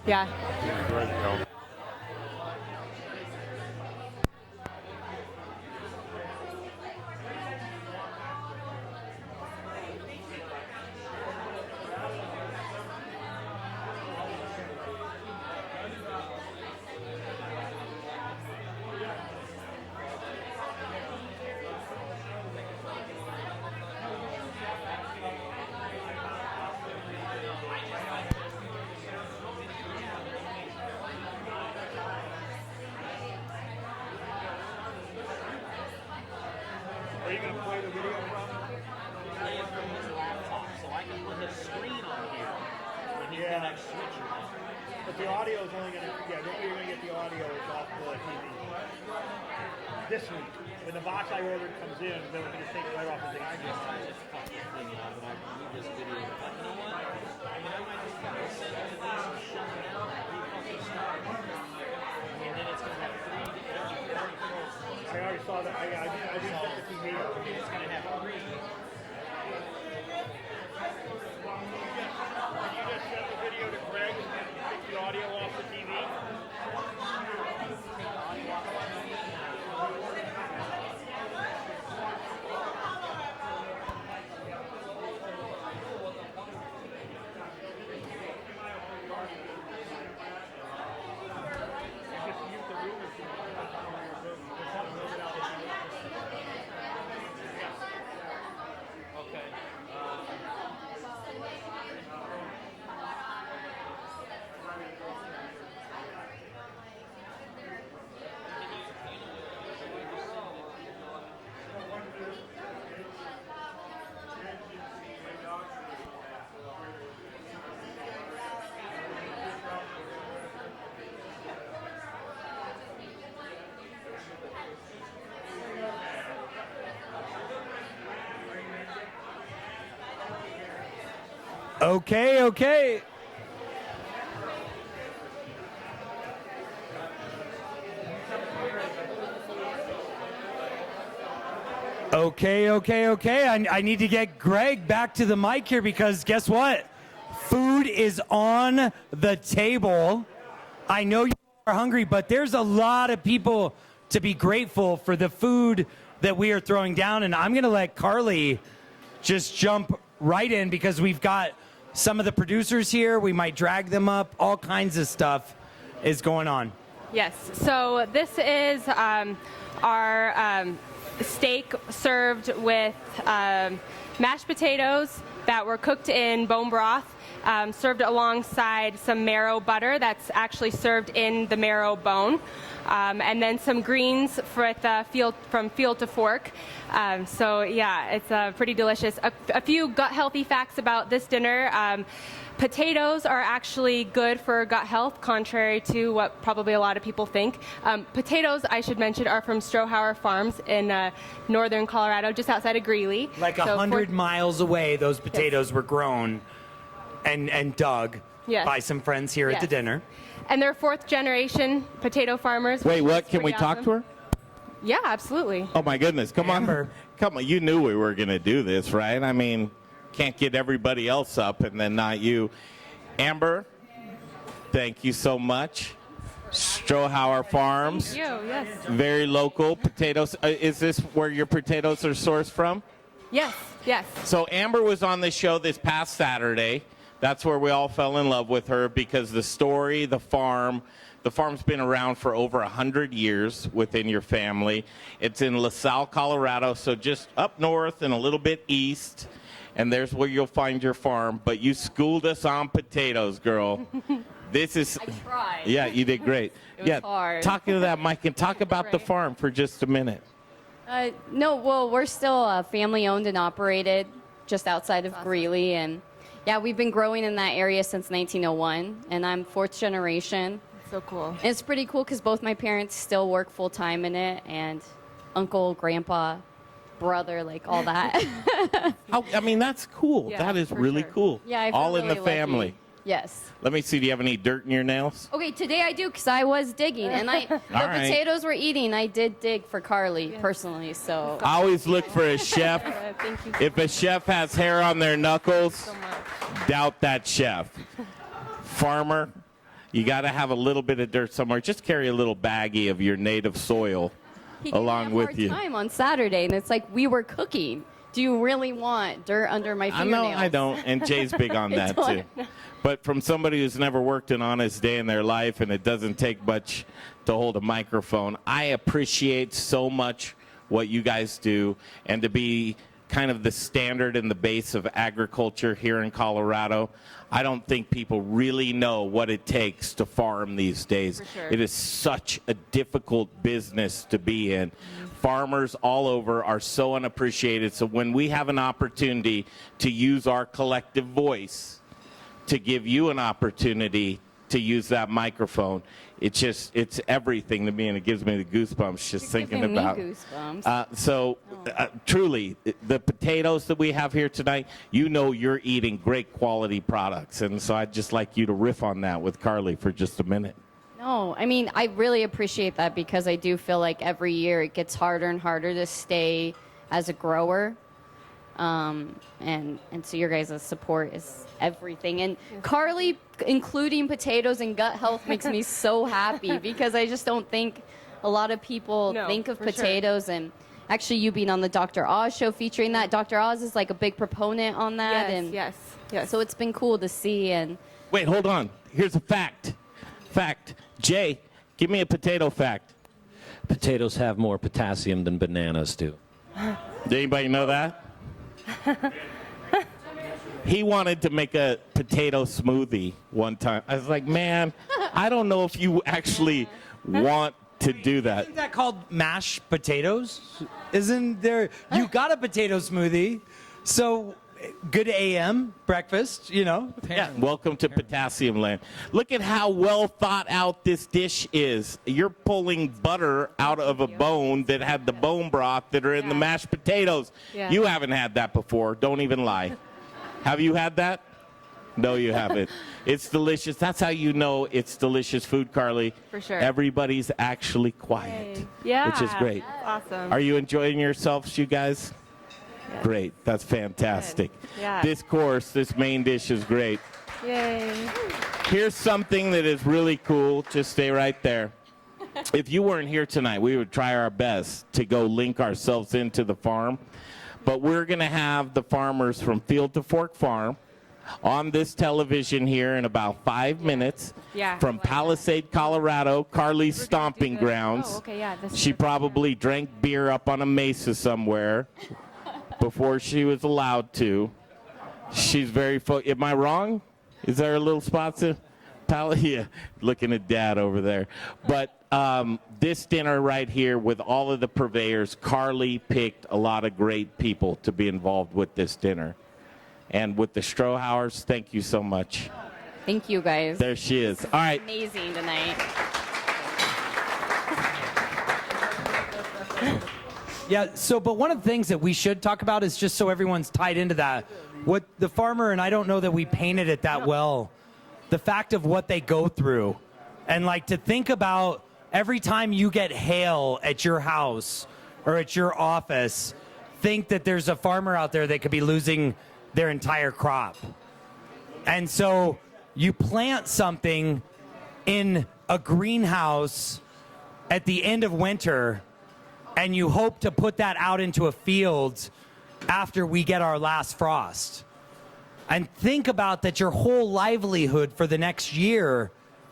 Yeah. Are you going to play the video from? Play it from his laptop, so I can put his screen on here when he connects switcher. But the audio is only going to, the only way you're going to get the audio is off the TV. This week, when the box I ordered comes in, then we're going to take it right off the thing I just cut this thing out, but I can leave this video. But you know what? I mean, I might just kind of send it to these and shut it down and refucking start. And then it's going to have three different controls. I already saw that. I didn't set the TV up. It's going to have three. Can you just send the video to Greg and then take the audio off the TV? Okay, okay. Okay. I need to get Greg back to the mic here because guess what? Food is on the table. I know you are hungry, but there's a lot of people to be grateful for the food that we are throwing down. And I'm going to let Carly just jump right in because we've got some of the producers here. We might drag them up. All kinds of stuff is going on. Yes. So this is our steak served with mashed potatoes that were cooked in bone broth, served alongside some marrow butter that's actually served in the marrow bone, and then some greens from field to fork. So yeah, it's pretty delicious. A few gut healthy facts about this dinner. Potatoes are actually good for gut health, contrary to what probably a lot of people think. Potatoes, I should mention, are from Strohauer Farms in northern Colorado, just outside of Greeley. Like 100 miles away, those potatoes were grown and dug by some friends here at the dinner. And they're fourth generation potato farmers. Wait, what? Can we talk to her? Yeah, absolutely. Oh, my goodness. Come on. Come on. You knew we were going to do this, right? I mean, can't get everybody else up and then not you. Amber, thank you so much. Strohauer Farms. Thank you, yes. Very local potatoes. Is this where your potatoes are sourced from? Yes. So Amber was on the show this past Saturday. That's where we all fell in love with her because the story, the farm's been around for over 100 years within your family. It's in LaSalle, Colorado, so just up north and a little bit east. And there's where you'll find your farm. But you schooled us on potatoes, girl. This is. I tried. Yeah, you did great. It was hard. Talk to that mic and talk about the farm for just a minute. No, well, we're still family owned and operated just outside of Greeley. And yeah, we've been growing in that area since 1901. And I'm fourth generation. So cool. And it's pretty cool because both my parents still work full time in it. And uncle, grandpa, brother, like all that. I mean, that's cool. Yeah, that is for really sure. cool. Yeah, I feel all in the really lucky. family. Yes. Let me see. Do you have any dirt in your nails? Okay, today I do because I was digging, and the right. potatoes we're eating, I did dig for Carly personally. So I always look for a chef. Thank you. If a chef has hair on their knuckles, doubt that chef. Farmer, you got to have a little bit of dirt somewhere. Just carry a little baggie of your native soil he along with you. He gave me a hard time on Saturday, and it's like we were cooking. Do you really want dirt under my fingernails? No, I don't. And Jay's big on that too. But from somebody who's never worked an honest day in their life, and it doesn't take much to hold a microphone, I appreciate so much what you guys do, and to be kind of the standard and the base of agriculture here in Colorado, I don't think people really know what it takes to farm these days. For sure. It is such a difficult business to be in. Farmers all over are so unappreciated. So when we have an opportunity to use our collective voice to give you an opportunity to use that microphone, it's everything to me, and it gives me the goosebumps just thinking giving about. me goosebumps. Truly, the potatoes that we have here tonight, you're eating great quality products, and so I'd just like you to riff on that with Carly for just a minute. No, I mean, I really appreciate that because I do feel like every year it gets harder and harder to stay as a grower. And so your guys' support is everything. And Carly, including potatoes and gut health, makes me so happy because I just don't think a lot of people think of potatoes. Sure. And actually, you being on the Dr. Oz show featuring that, Dr. Oz is like a big proponent on that. Yes. So it's been cool to see. And wait, hold on. Here's a fact. Jay, give me a potato fact. Potatoes have more potassium than bananas do. Did anybody know that? He wanted to make a potato smoothie one time. I was like, man, I don't know if you actually want to do that. Isn't that called mashed potatoes? Isn't there? You got a potato smoothie, so good AM breakfast, Yeah, welcome to Potassium Land. Look at how well thought out this dish is. You're pulling butter out of a bone that had the bone broth that are in the mashed potatoes. Yeah. You haven't had that before. Don't even lie. Have you had that? No, you haven't. It's delicious. That's how you know it's delicious food, Carly. For sure. Everybody's actually quiet, which is great. Awesome. Are you enjoying yourselves, you guys? Yeah. Great. That's fantastic. Yeah. This main dish is great. Yay. Here's something that is really cool. Just stay right there. If you weren't here tonight, we would try our best to go link ourselves into the farm. But we're going to have the farmers from Field to Fork Farm on this television here in about 5 minutes from Palisade, Colorado, Carly's stomping grounds. Oh, okay, yeah. She probably drank beer up on a mesa somewhere before she was allowed to. She's very am I wrong? Is there a little spot to yeah, looking at Dad over there. But this dinner right here with all of the purveyors, Carly picked a lot of great people to be involved with this dinner. And with the Strohauers, thank you so much. thank you, guys. There she is. All right. Amazing tonight. Yeah, but one of the things that we should talk about is just so everyone's tied into that. What the farmer, and I don't know that we painted it that well, the fact of what they go through. And like to think about every time you get hail at your house or at your office, think that there's a farmer out there that could be losing their entire crop. And so you plant something in a greenhouse at the end of winter, and you hope to put that out into a field after we get our last frost. And think about that your whole livelihood for the next year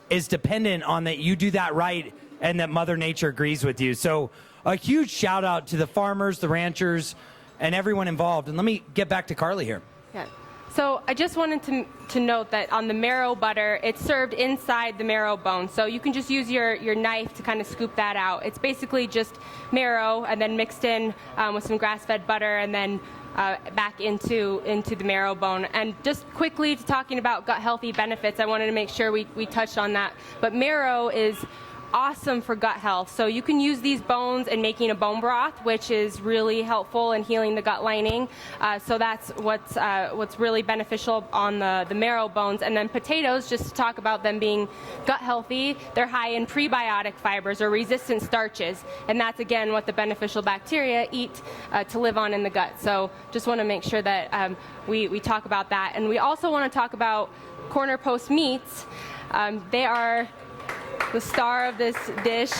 is dependent on that you do that right and that Mother Nature agrees with you. So a huge shout out to the farmers, the ranchers, and everyone involved. And let me get back to Carly here. Yeah. So I just wanted to note that on the marrow butter, it's served inside the marrow bone. So you can just use your knife to kind of scoop that out. It's basically just marrow and then mixed in with some grass-fed butter and then back into the marrow bone. And just quickly talking about gut healthy benefits, I wanted to make sure we touched on that. But marrow is awesome for gut health. So you can use these bones in making a bone broth, which is really helpful in healing the gut lining. So that's what's really beneficial on the marrow bones. And then potatoes, just to talk about them being gut healthy, they're high in prebiotic fibers or resistant starches. And that's, again, what the beneficial bacteria eat to live on in the gut. So just want to make sure that we talk about that. And we also want to talk about corner post meats. They are the star of this dish.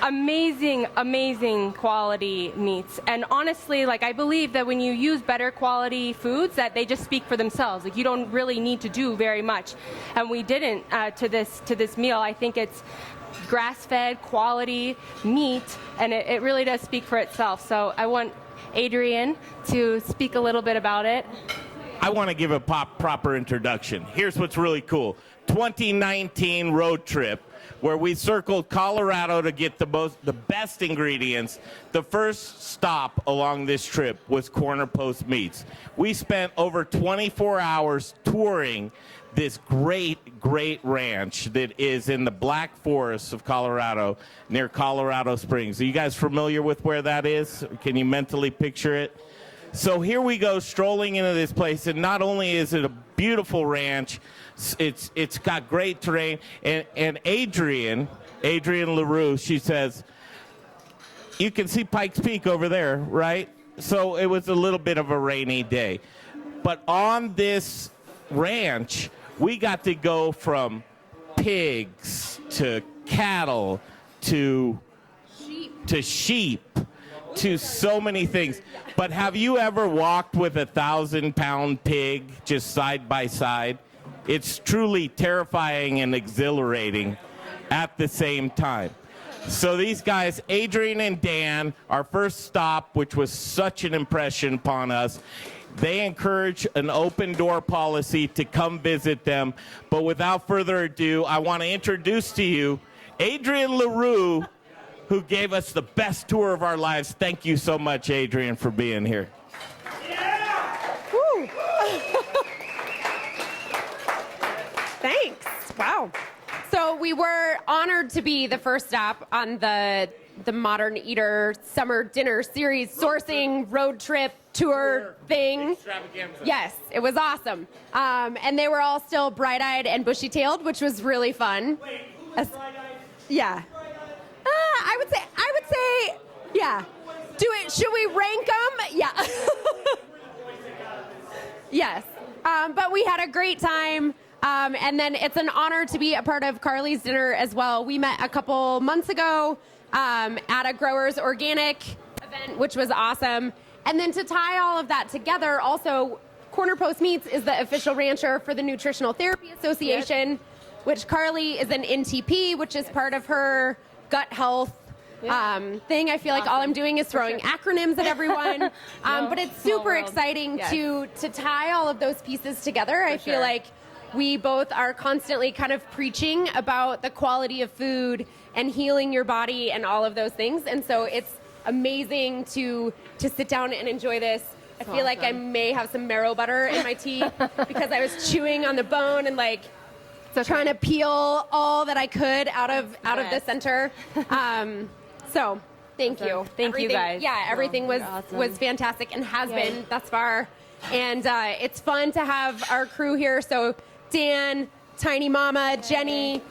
Amazing quality meats. And honestly, I believe that when you use better quality foods, that they just speak for themselves. You don't really need to do very much. And we didn't to this meal. I think it's grass-fed quality meat, and it really does speak for itself. So I want Adrian to speak a little bit about it. I want to give a proper introduction. Here's what's really cool. 2019 road trip where we circled Colorado to get the best ingredients. The first stop along this trip was Corner Post Meats. We spent over 24 hours touring this great ranch that is in the Black Forest of Colorado near Colorado Springs. Are you guys familiar with where that is? Can you mentally picture it? So here we go strolling into this place, and not only is it a beautiful ranch, it's got great terrain, and Adrian LaRue, she says, you can see Pikes Peak over there, right? So it was a little bit of a rainy day. But on this ranch, we got to go from pigs to cattle to sheep to so many things. But have you ever walked with a 1,000-pound pig just side by side? It's truly terrifying and exhilarating at the same time. So these guys, Adrian and Dan, our first stop, which was such an impression upon us, they encourage an open door policy to come visit them. But without further ado, I want to introduce to you Adrian LaRue, who gave us the best tour of our lives. Thank you so much, Adrian, for being here. Woo. Thanks. Wow. So we were honored to be the first stop on the Modern Eater Summer Dinner Series sourcing road trip tour thing. Yes, it was awesome. And they were all still bright-eyed and bushy-tailed, which was really fun. Wait, who's bright-eyed? Yeah. I would say, yeah. Should we rank them? Yeah. Yes. But we had a great time. And then it's an honor to be a part of Carley's dinner as well. We met a couple months ago at a Growers Organic event, which was awesome. And then to tie all of that together, also, Corner Post Meats is the official rancher for the Nutritional Therapy Association, which Carley is an NTP, which is part of her gut health thing. I feel like all I'm doing is throwing acronyms at everyone. But it's super exciting to tie all of those pieces together. I feel like we both are constantly kind of preaching about the quality of food and healing your body and all of those things. And so it's amazing to sit down and enjoy this. I feel like I may have some marrow butter in my teeth because I was chewing on the bone and trying to peel all that I could out of the center. So thank you. Thank you guys. Yeah, everything was fantastic and has been thus far. And it's fun to have our crew here. So Dan, Tiny Mama, Jenny.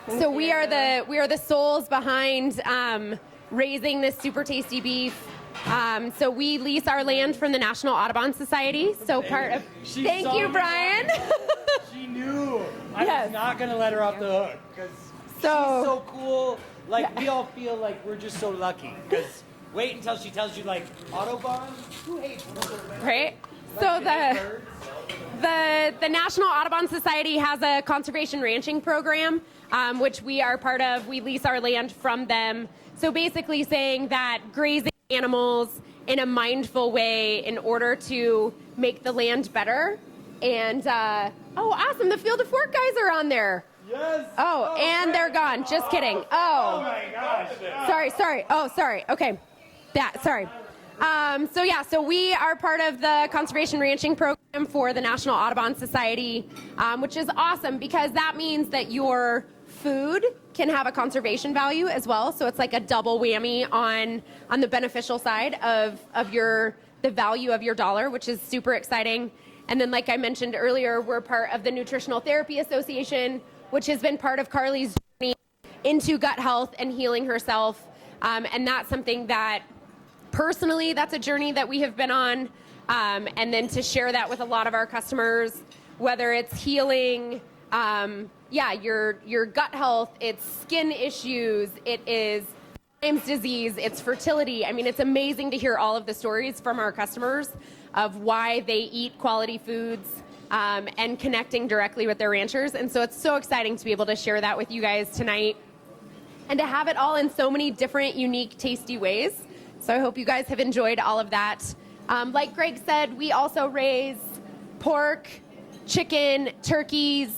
So we are the souls behind raising this super tasty beef. So we lease our land from the National Audubon Society. So part of. Thank you, Brian. She knew. I was not gonna let her off the hook because she's so cool. We all feel like we're just so lucky. Because wait until she tells you Audubon. Who hates birds? Right. So the National Audubon Society has a conservation ranching program, which we are part of. We lease our land from them. So basically saying that grazing animals in a mindful way in order to make the land better. And, awesome. The Field of Fork guys are on there. Yes. Oh, and they're gone. Just kidding. Oh my gosh. Sorry. Oh, sorry. Okay. Sorry. So we are part of the conservation ranching program for the National Audubon Society, which is awesome because that means that your food can have a conservation value as well. So it's like a double whammy on the beneficial side of the value of your dollar, which is super exciting. And then, like I mentioned earlier, we're part of the Nutritional Therapy Association, which has been part of Carley's journey into gut health and healing herself. And that's something that personally, that's a journey that we have been on. And then to share that with a lot of our customers, whether it's healing, your gut health, it's skin issues, it is Lyme's disease, it's fertility. I mean, it's amazing to hear all of the stories from our customers of why they eat quality foods and connecting directly with their ranchers. And so it's so exciting to be able to share that with you guys tonight and to have it all in so many different, unique, tasty ways. So I hope you guys have enjoyed all of that. Like Greg said, we also raise pork, chicken, turkeys,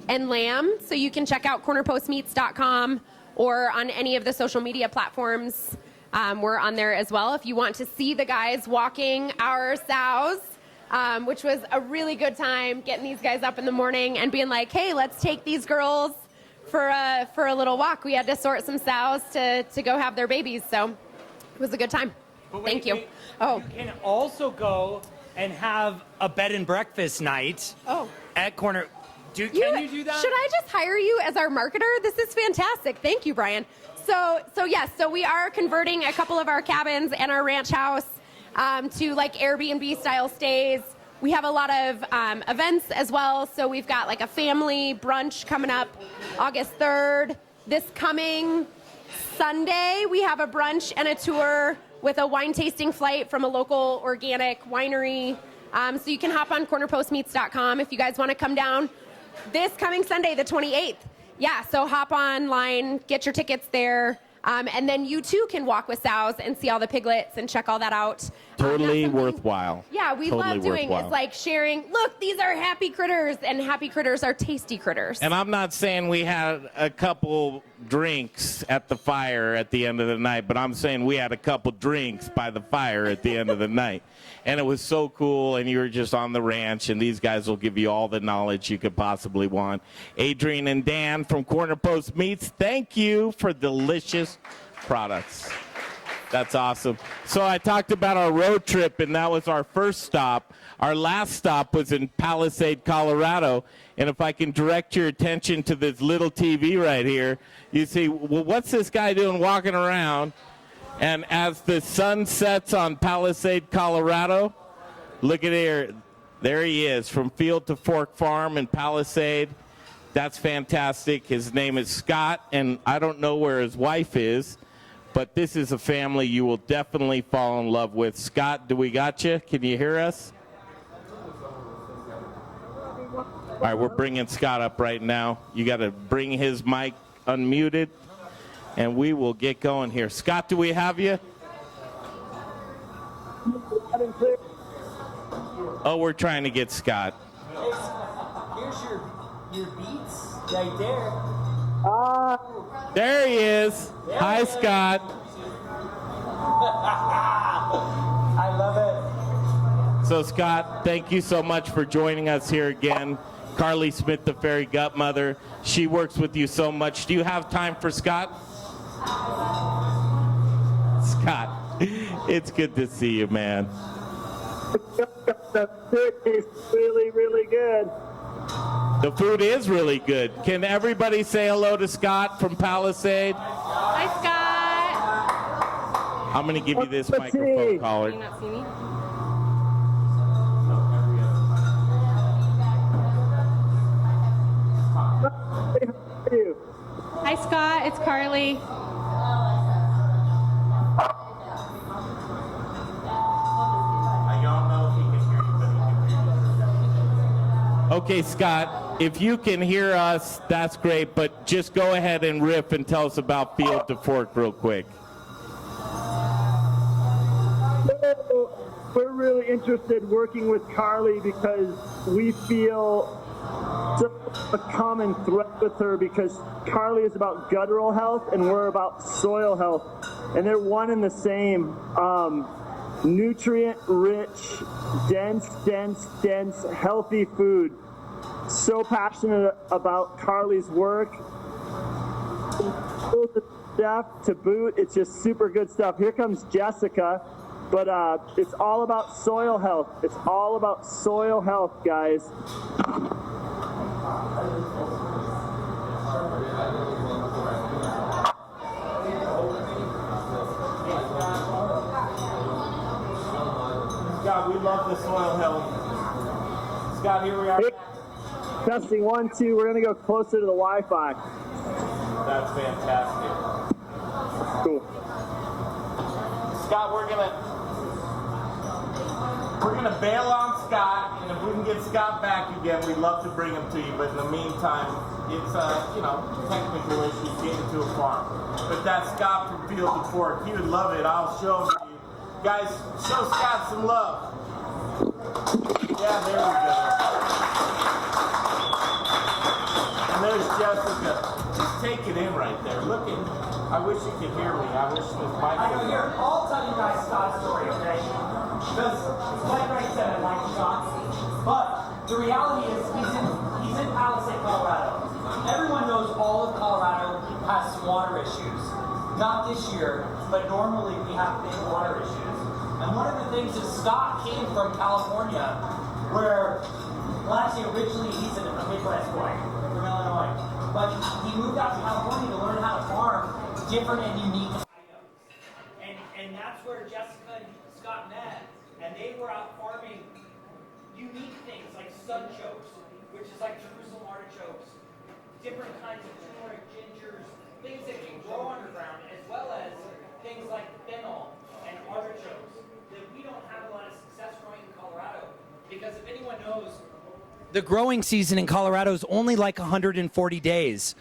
and lamb. So you can check out cornerpostmeats.com or on any of the social media platforms. We're on there as well if you want to see the guys walking our sows, which was a really good time getting these guys up in the morning and being like, hey, let's take these girls for a little walk. We had to sort some sows to go have their babies. So it was a good time. Thank you. You can also go and have a bed and breakfast night at Corner. Can you do that? Should I just hire you as our marketer? This is fantastic. Thank you, Brian. So yes, so we are converting a couple of our cabins and our ranch house to like Airbnb style stays. We have a lot of events as well. So we've got like a family brunch coming up August 3rd. This coming Sunday, we have a brunch and a tour with a wine tasting flight from a local organic winery. So you can hop on cornerpostmeats.com if you guys want to come down this coming Sunday, the 28th. Yeah, so hop online, get your tickets there. And then you too can walk with sows and see all the piglets and check all that out. Totally worthwhile. Yeah, we love doing is like sharing, look, these are happy critters, and happy critters are tasty critters. And I'm not saying we had a couple drinks at the fire at the end of the night, but I'm saying we had a couple drinks by the fire at the end of the night. And it was so cool, and you were just on the ranch, and these guys will give you all the knowledge you could possibly want. Adrian and Dan from Corner Post Meats, thank you for delicious products. That's awesome. So I talked about our road trip, and that was our first stop. Our last stop was in Palisade, Colorado. And if I can direct your attention to this little TV right here, you see, well, what's this guy doing walking around? And as the sun sets on Palisade, Colorado, look at here. There he is from Field to Fork Farm in Palisade. That's fantastic. His name is Scott, and I don't know where his wife is, but this is a family you will definitely fall in love with. Scott, do we got you? Can you hear us? All right, we're bringing Scott up right now. You got to bring his mic unmuted, and we will get going here. Scott, do we have you? Oh, we're trying to get Scott. Here's your beats right there. There he is. Hi, Scott. I love it. So, Scott, thank you so much for joining us here again. Carley Smith, the Fairy Gutmother. She works with you so much. Do you have time for Scott? Scott, it's good to see you, man. The food is really, really good. The food is really good. Can everybody say hello to Scott from Palisade? Hi, Scott. I'm going to give you this microphone, caller. Can you not see me? Hi, Scott. It's Carly. Okay, Scott, if you can hear us, that's great, but just go ahead and riff and tell us about Field to Fork real quick. We're really interested in working with Carly because we feel a common thread with her because Carly is about guttural health and we're about soil health, and they're one and the same. Nutrient-rich, dense, healthy food. So passionate about Carly's work. Stuff to boot, it's just super good stuff. Here comes Jessica, but it's all about soil health. It's all about soil health, guys. Scott, we love the soil health. Scott, here we are. Hey, testing 1, 2. We're going to go closer to the Wi-Fi. That's fantastic. Cool. Scott, we're gonna bail on Scott, and if we can get Scott back again, we'd love to bring him to you. But in the meantime, it's technical issues getting to a farm. But that's Scott from Field to Fork. He would love it. I'll show him to you. Guys, show Scott some love. Yeah, there we go. And there's Jessica. Just take it in right there. Look at, I wish you could hear me. I wish this mic I know, here, I'll tell you guys Scott's story, okay? Because, like Ray said, I like Scott. But the reality is, he's in Palisade, Colorado. Everyone knows all of Colorado has some water issues. Not this year, but normally we have big water issues. And one of the things is Scott came from California, where, well, actually originally he's a Midwest boy from Illinois. But he moved out to California to learn how to farm different and unique items. And that's where Jessica and Scott met. And they were out farming unique things like sunchokes, which is like Jerusalem artichokes, different kinds of turmeric, gingers, things that can grow underground, as well as things like fennel and artichokes that we don't have a lot of success growing in Colorado. Because if anyone knows, the growing season in Colorado is only like 140 days.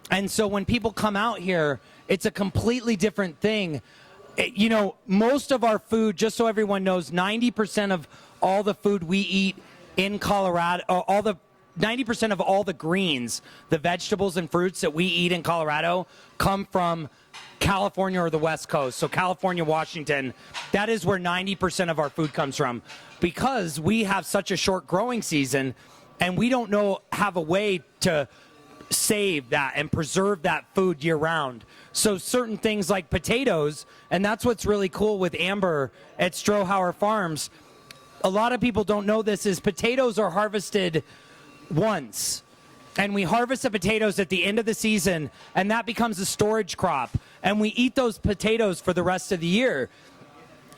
And so when people come out here, it's a completely different thing. You know, most of our food, just so everyone knows, 90% of all the food we eat in Colorado, 90% of all the greens, the vegetables and fruits that we eat in Colorado come from California or the West Coast. So California, Washington, that is where 90% of our food comes from. Because we have such a short growing season and we don't have a way to save that and preserve that food year round. So certain things like potatoes, and that's what's really cool with Amber at Strohauer Farms. A lot of people don't know this, is potatoes are harvested once. And we harvest the potatoes at the end of the season, and that becomes a storage crop. And we eat those potatoes for the rest of the year.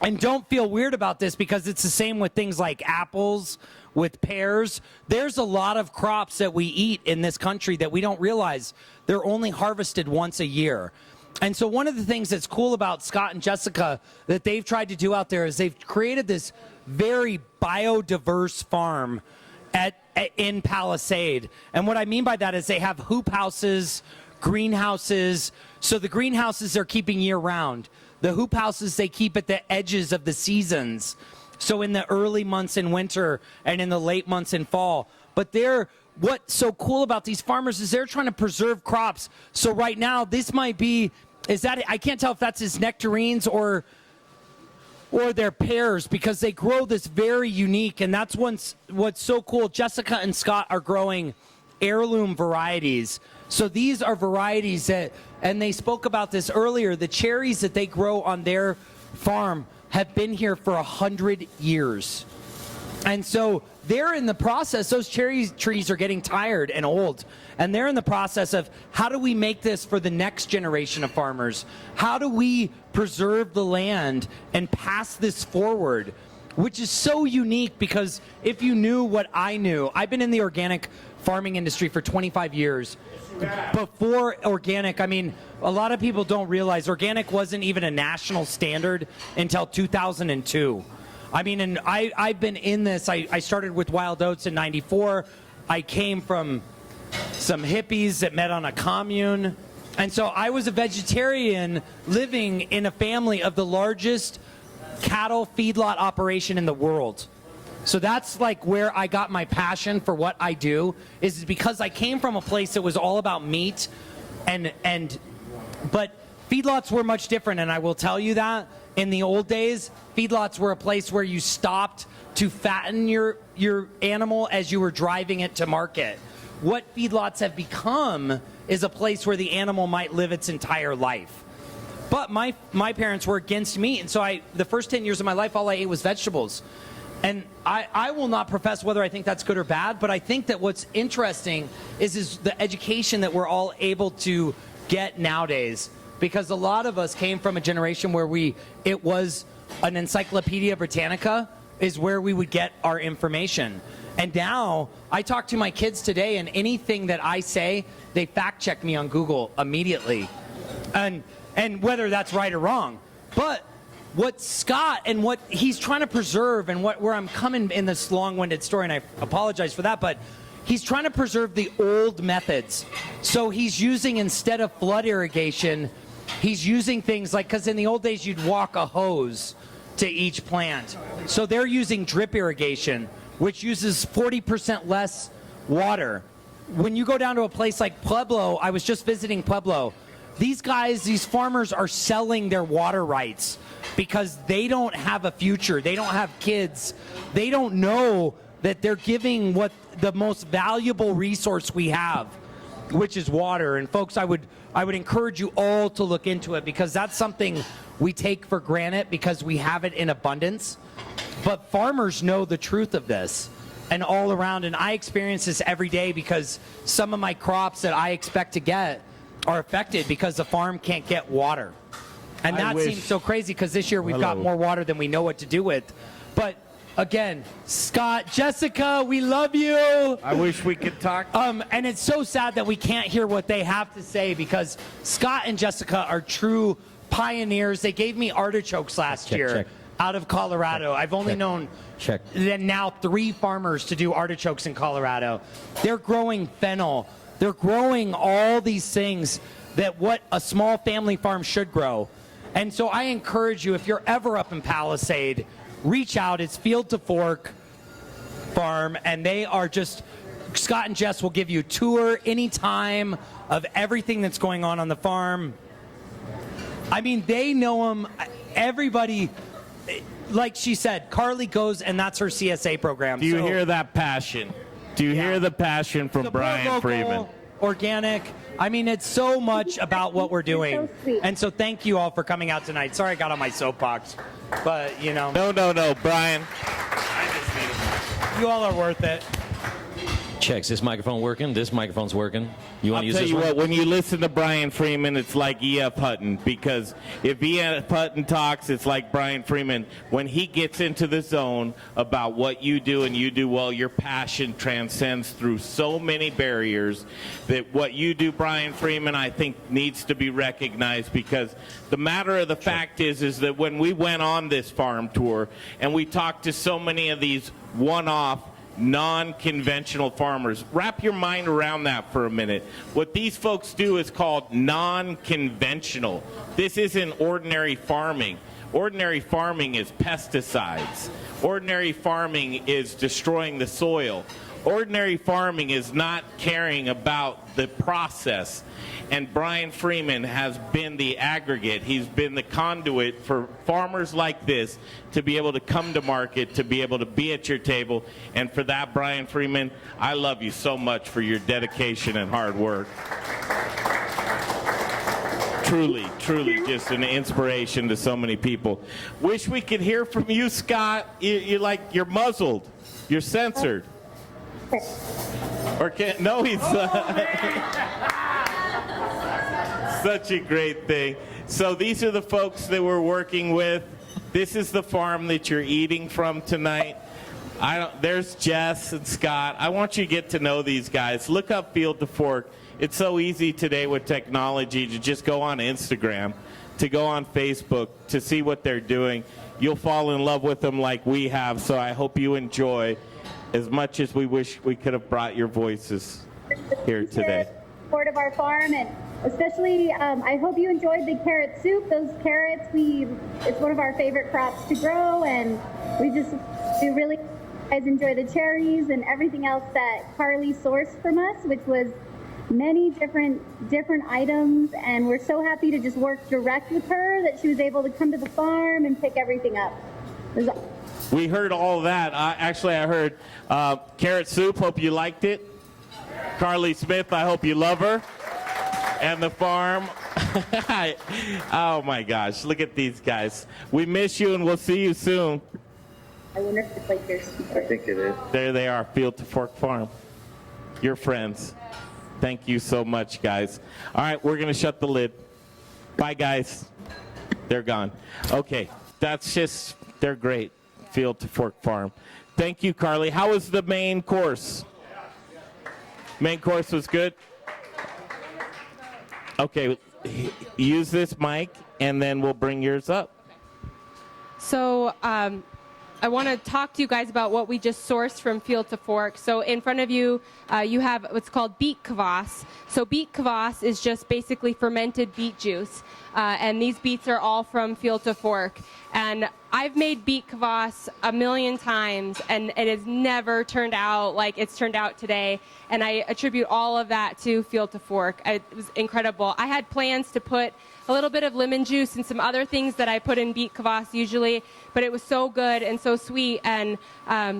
And don't feel weird about this, because it's the same with things like apples, with pears. There's a lot of crops that we eat in this country that we don't realize they're only harvested once a year. And so one of the things that's cool about Scott and Jessica that they've tried to do out there is they've created this very biodiverse farm in Palisade. And what I mean by that is they have hoop houses, greenhouses. So the greenhouses they're keeping year round. The hoop houses they keep at the edges of the seasons. So in the early months in winter and in the late months in fall. But what's so cool about these farmers is they're trying to preserve crops. So right now, this might be, I can't tell if that's his nectarines or their pears, because they grow this very unique, and that's what's so cool. Jessica and Scott are growing heirloom varieties. So these are varieties that, and they spoke about this earlier, the cherries that they grow on their farm have been here for 100 years. And so they're in the process, those cherry trees are getting tired and old, and they're in the process of, how do we make this for the next generation of farmers? How do we preserve the land and pass this forward? Which is so unique, because if you knew what I knew, I've been in the organic farming industry for 25 years. Before organic, I mean, a lot of people don't realize organic wasn't even a national standard until 2002. I mean, and I've been in this. I started with Wild Oats in '94. I came from some hippies that met on a commune. And so I was a vegetarian living in a family of the largest cattle feedlot operation in the world. So that's like where I got my passion for what I do, is because I came from a place that was all about meat, but feedlots were much different. And I will tell you that in the old days, feedlots were a place where you stopped to fatten your animal as you were driving it to market. What feedlots have become is a place where the animal might live its entire life. But my parents were against meat, and so the first 10 years of my life, all I ate was vegetables. And I will not profess whether I think that's good or bad, but I think that what's interesting is the education that we're all able to get nowadays. Because a lot of us came from a generation where it was an Encyclopedia Britannica is where we would get our information. And now I talk to my kids today, and anything that I say, they fact check me on Google immediately. And whether that's right or wrong. But what Scott and what he's trying to preserve, and where I'm coming in this long-winded story, and I apologize for that, but he's trying to preserve the old methods. So he's using, instead of flood irrigation, he's using things like, because in the old days you'd walk a hose to each plant. So they're using drip irrigation, which uses 40% less water. When you go down to a place like Pueblo, I was just visiting Pueblo, these guys, these farmers are selling their water rights because they don't have a future. They don't have kids. They don't know that they're giving what the most valuable resource we have, which is water. And folks, I would encourage you all to look into it, because that's something we take for granted because we have it in abundance. But farmers know the truth of this, and all around. And I experience this every day, because some of my crops that I expect to get are affected because the farm can't get water. And that seems so crazy, because this year we've got more water than we know what to do with. But again, Scott, Jessica, we love you. I wish we could talk. And it's so sad that we can't hear what they have to say, because Scott and Jessica are true pioneers. They gave me artichokes last year out of Colorado. I've only known now 3 farmers to do artichokes in Colorado. They're growing fennel. They're growing all these things that what a small family farm should grow. And so I encourage you, if you're ever up in Palisade, reach out. It's Field to Fork Farm, and they are just, Scott and Jess will give you a tour anytime of everything that's going on the farm. I mean, they know them. Everybody, like she said, Carly goes, and that's her CSA program. Do you hear that passion? Do you hear the passion from Brian Freeman? Organic. I mean, it's so much about what we're doing. And so thank you all for coming out tonight. Sorry I got on my soapbox, but, you know. No, Brian. You all are worth it. Checks. This microphone working? This microphone's working. You want to use this one? I'll tell you what, when you listen to Brian Freeman, it's like E.F. Hutton, because if E.F. Hutton talks, it's like Brian Freeman. When he gets into the zone about what you do and you do well, your passion transcends through so many barriers that what you do, Brian Freeman, I think needs to be recognized, because the matter of the fact is that when we went on this farm tour and we talked to so many of these one-off non-conventional farmers. Wrap your mind around that for a minute. What these folks do is called non-conventional. This isn't ordinary farming. Ordinary farming is pesticides. Ordinary farming is destroying the soil. Ordinary farming is not caring about the process. And Brian Freeman has been the aggregate. He's been the conduit for farmers like this to be able to come to market, to be able to be at your table. And for that, Brian Freeman, I love you so much for your dedication and hard work. Truly, truly just an inspiration to so many people. Wish we could hear from you, Scott. You're muzzled. You're censored. Or can't, no, he's such a great thing. So these are the folks that we're working with. This is the farm that you're eating from tonight. There's Jess and Scott. I want you to get to know these guys. Look up Field to Fork. It's so easy today with technology to just go on Instagram, to go on Facebook, to see what they're doing. You'll fall in love with them like we have, so I hope you enjoy as much as we wish we could have brought your voices here today. Support of our farm, and especially I hope you enjoyed the carrot soup. Those carrots, it's one of our favorite crops to grow, and we really guys enjoy the cherries and everything else that Carly sourced from us, which was many different items, and we're so happy to just work direct with her that she was able to come to the farm and pick everything up. We heard all of that. Actually, I heard carrot soup. Hope you liked it. Carley Smith, I hope you love her. And the farm. Oh, my gosh. Look at these guys. We miss you, and we'll see you soon. I wonder if it's like their speaker. I think it is. There they are, Field to Fork Farm. Your friends. Thank you so much, guys. All right, we're going to shut the lid. Bye, guys. They're gone. Okay, they're great. Field to Fork Farm. Thank you, Carly. How was the main course? Main course was good? Okay, use this mic, and then we'll bring yours up. So I want to talk to you guys about what we just sourced from Field to Fork. So in front of you, you have what's called beet kvass. So beet kvass is just basically fermented beet juice. And these beets are all from Field to Fork. And I've made beet kvass a million times, and it has never turned out like it's turned out today. And I attribute all of that to Field to Fork. It was incredible. I had plans to put a little bit of lemon juice and some other things that I put in beet kvass usually, but it was so good and so sweet and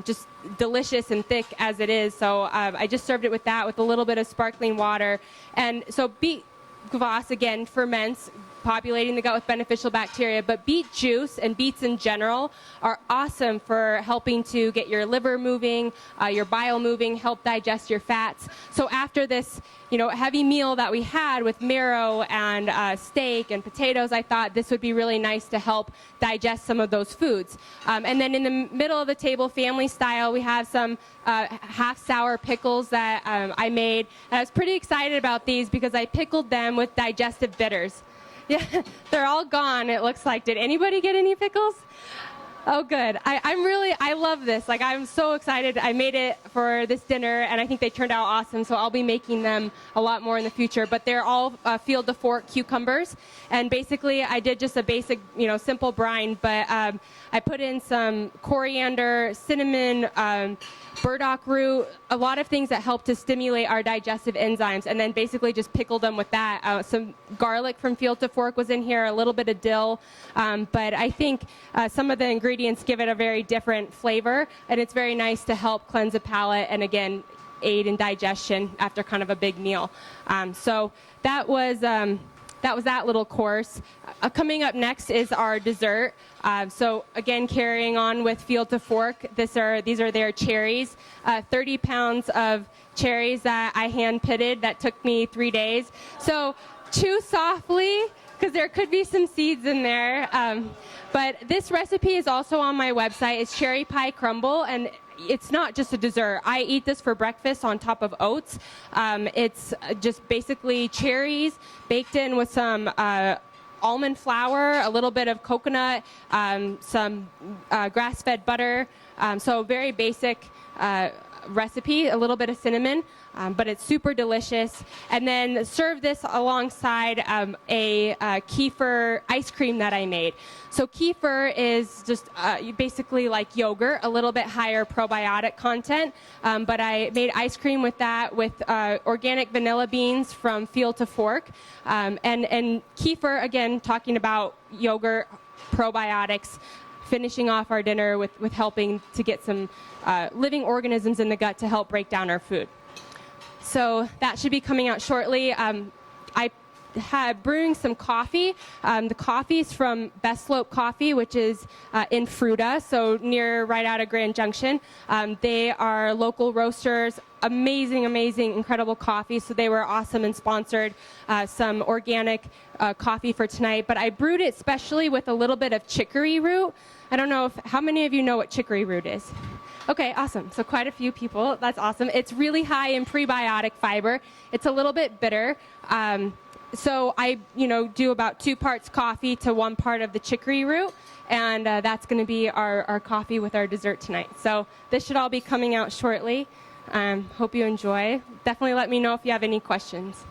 just delicious and thick as it is. So I just served it with that, with a little bit of sparkling water. And so beet kvass, again, ferments, populating the gut with beneficial bacteria, but beet juice and beets in general are awesome for helping to get your liver moving, your bile moving, help digest your fats. So after this, heavy meal that we had with marrow and steak and potatoes, I thought this would be really nice to help digest some of those foods. And then in the middle of the table, family style, we have some half-sour pickles that I made. And I was pretty excited about these because I pickled them with digestive bitters. Yeah, they're all gone, it looks like. Did anybody get any pickles? Oh, good. I love this. Like, I'm so excited. I made it for this dinner, and I think they turned out awesome, so I'll be making them a lot more in the future. But they're all Field to Fork cucumbers, and basically I did just a basic, simple brine, but I put in some coriander, cinnamon, burdock root, a lot of things that help to stimulate our digestive enzymes, and then basically just pickled them with that. Some garlic from Field to Fork was in here, a little bit of dill, but I think some of the ingredients give it a very different flavor, and it's very nice to help cleanse the palate and, again, aid in digestion after kind of a big meal. So that was that little course. Coming up next is our dessert. So again, carrying on with Field to Fork, these are their cherries. 30 pounds of cherries that I hand pitted. That took me 3 days. So chew softly, because there could be some seeds in there. But this recipe is also on my website. It's cherry pie crumble, and it's not just a dessert. I eat this for breakfast on top of oats. It's just basically cherries baked in with some almond flour, a little bit of coconut, some grass-fed butter. So very basic recipe, a little bit of cinnamon, but it's super delicious. And then serve this alongside a kefir ice cream that I made. So kefir is just basically like yogurt, a little bit higher probiotic content, but I made ice cream with that with organic vanilla beans from Field to Fork. And kefir, again, talking about yogurt, probiotics, finishing off our dinner with helping to get some living organisms in the gut to help break down our food. So that should be coming out shortly. I had brewing some coffee. The coffee is from Best Slope Coffee, which is in Fruta, so right out of Grand Junction. They are local roasters. Amazing, incredible coffee. So they were awesome and sponsored some organic coffee for tonight. But I brewed it specially with a little bit of chicory root. I don't know how many of you know what chicory root is? Okay, awesome. So quite a few people. That's awesome. It's really high in prebiotic fiber. It's a little bit bitter. So I, do about 2 parts coffee to 1 part of the chicory root, and that's going to be our coffee with our dessert tonight. So this should all be coming out shortly. Hope you enjoy. Definitely let me know if you have any questions.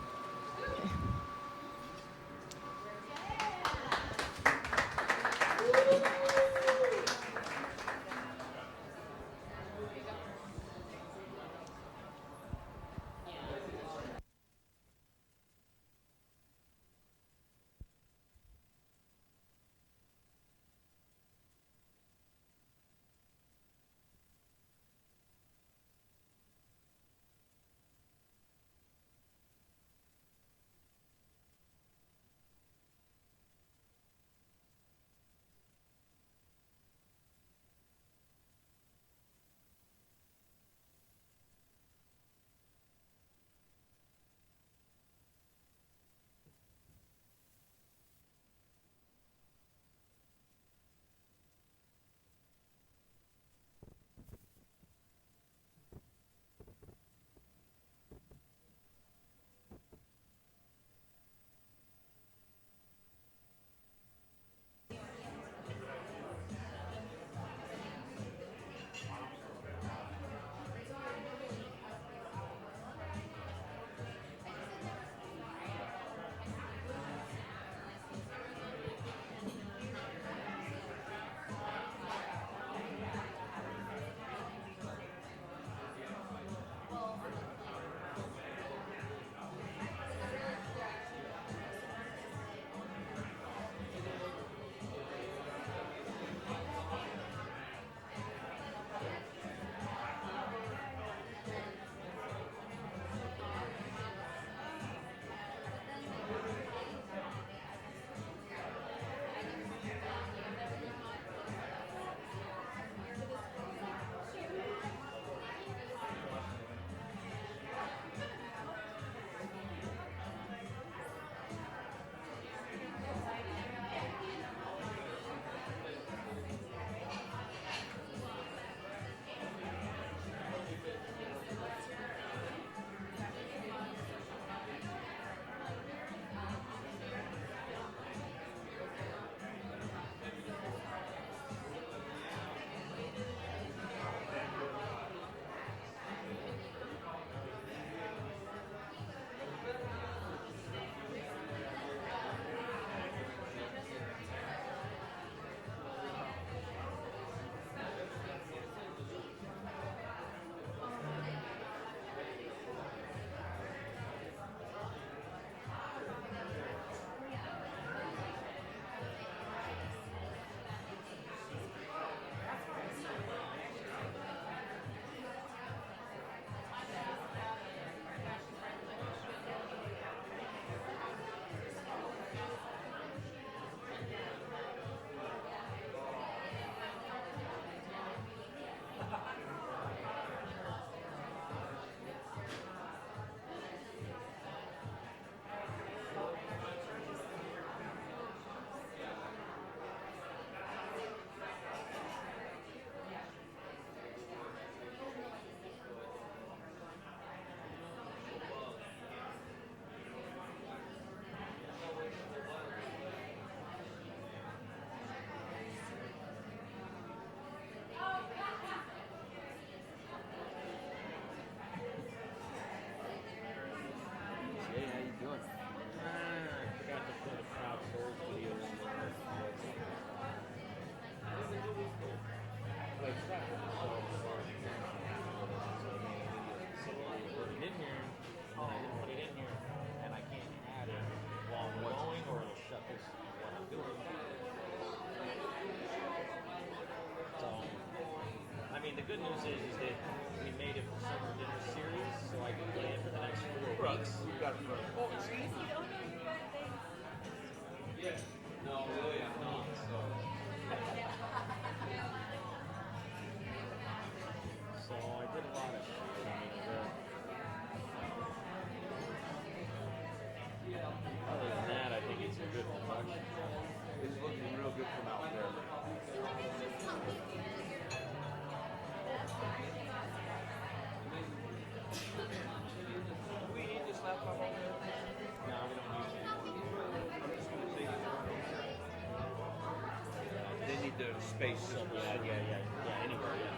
news is that we made it for summer dinner series, so I can play it for the next 4 weeks. You got it, brother. Oh, see? Yeah. No, really, I'm not. So I did a lot of other than that, I think it's a good production. It's looking real good from out there. Do we need this laptop on there? No, we don't use it anymore. I'm just going to take it. They need the space. Yeah, anywhere, yeah.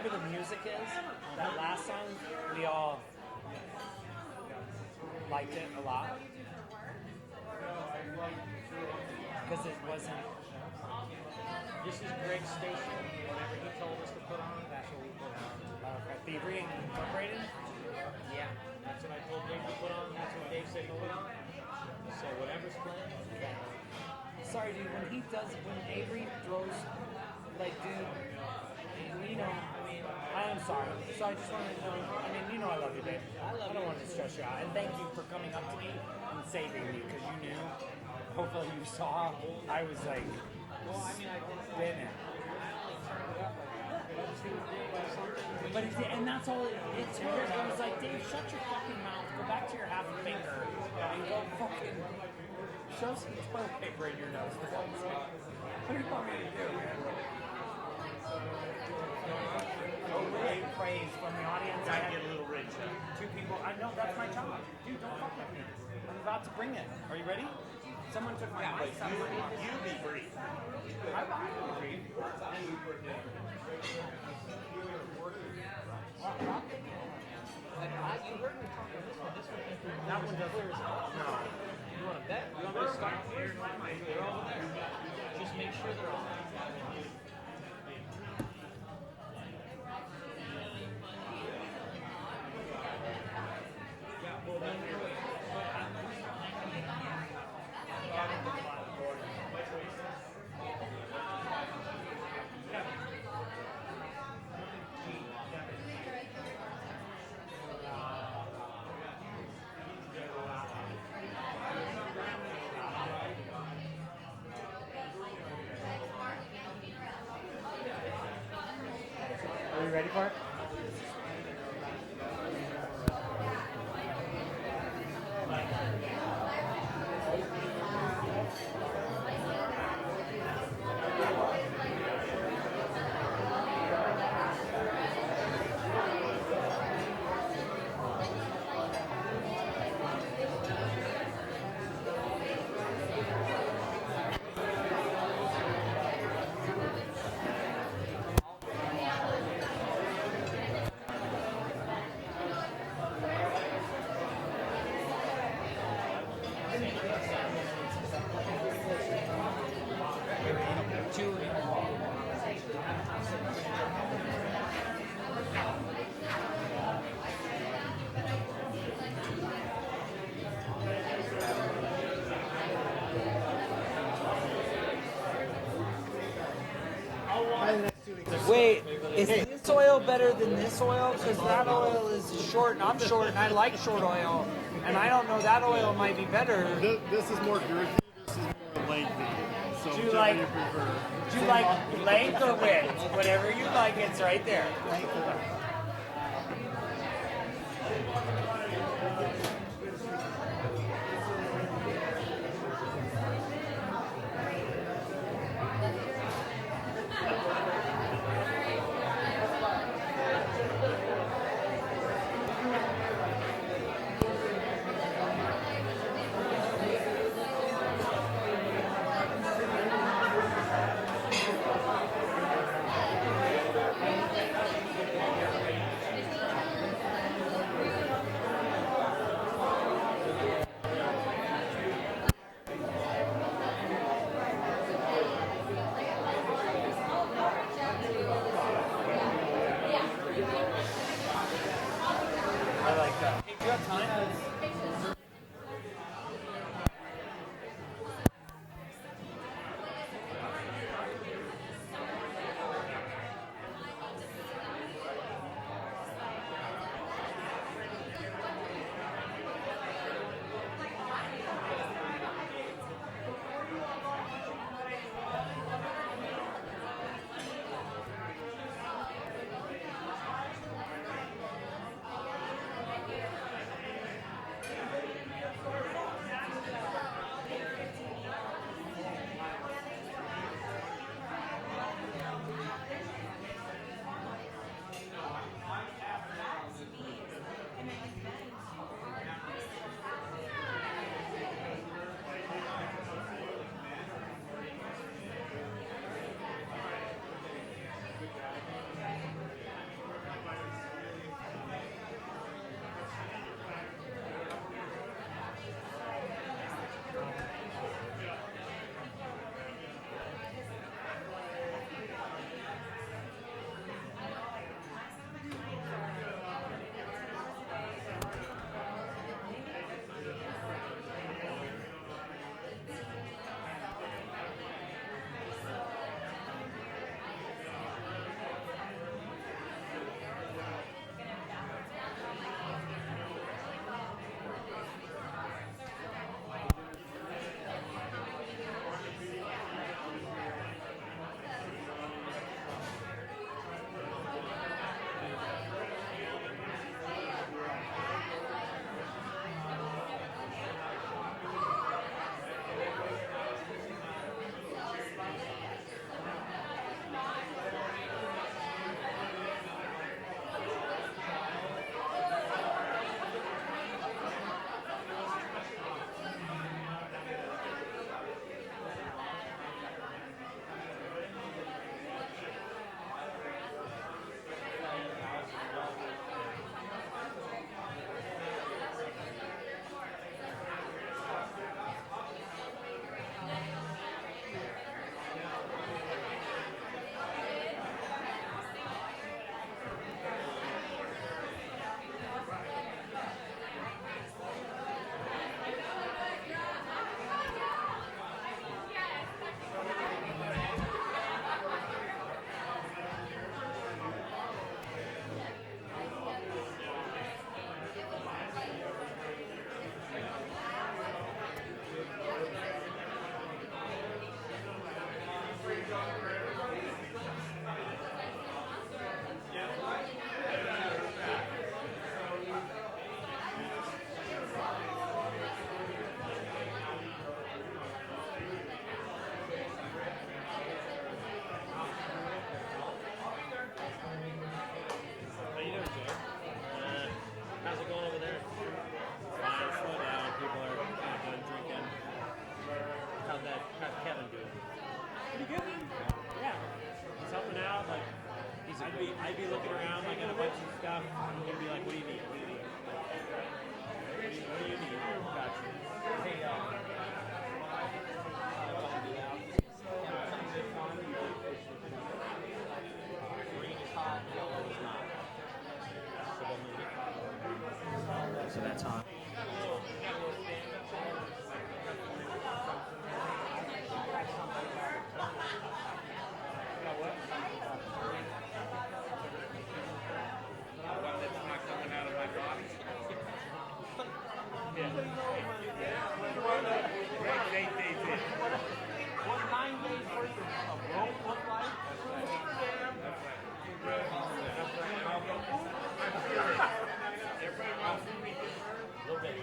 whatever the music is, that last song, we all liked it a lot. Because it wasn't. This is Greg's station. Whatever he told us to put on, that's what we put on. Thievery Incorporated? Yeah. That's what I told Dave to put on. That's what Dave said to put on. So whatever's playing, yeah. Sorry, dude. When Avery throws, like, dude, you know, I mean, I am sorry. So I just wanted to know, I mean, you know I love you, babe. I don't want to stress you out. And thank you for coming up to me and saving me, because you knew, hopefully you saw, I was like, spinning. But and that's all it took. I was like, Dave, shut your fucking mouth. Go back to your half finger and go fucking shove some toilet paper in your nose. For God's sake. What do you want me to do, man? Great praise from the audience. I get a little rich. Two people. I know that's my job. Dude, don't fuck with me. I'm about to bring it. Are you ready? Someone took my mic. You be brief. I will be brief. You heard me talk about this one. That one doesn't. No. You want to bet? You want me to start here? They're all there. Just make sure they're all there. Yeah, well, then are you ready for it? Wait, is this oil better than this oil? Because that oil is short and I'm short and I like short oil. And I don't know, that oil might be better. This is more girthy, this is more lengthy. So Do you like length or width? Whatever you like, it's right there.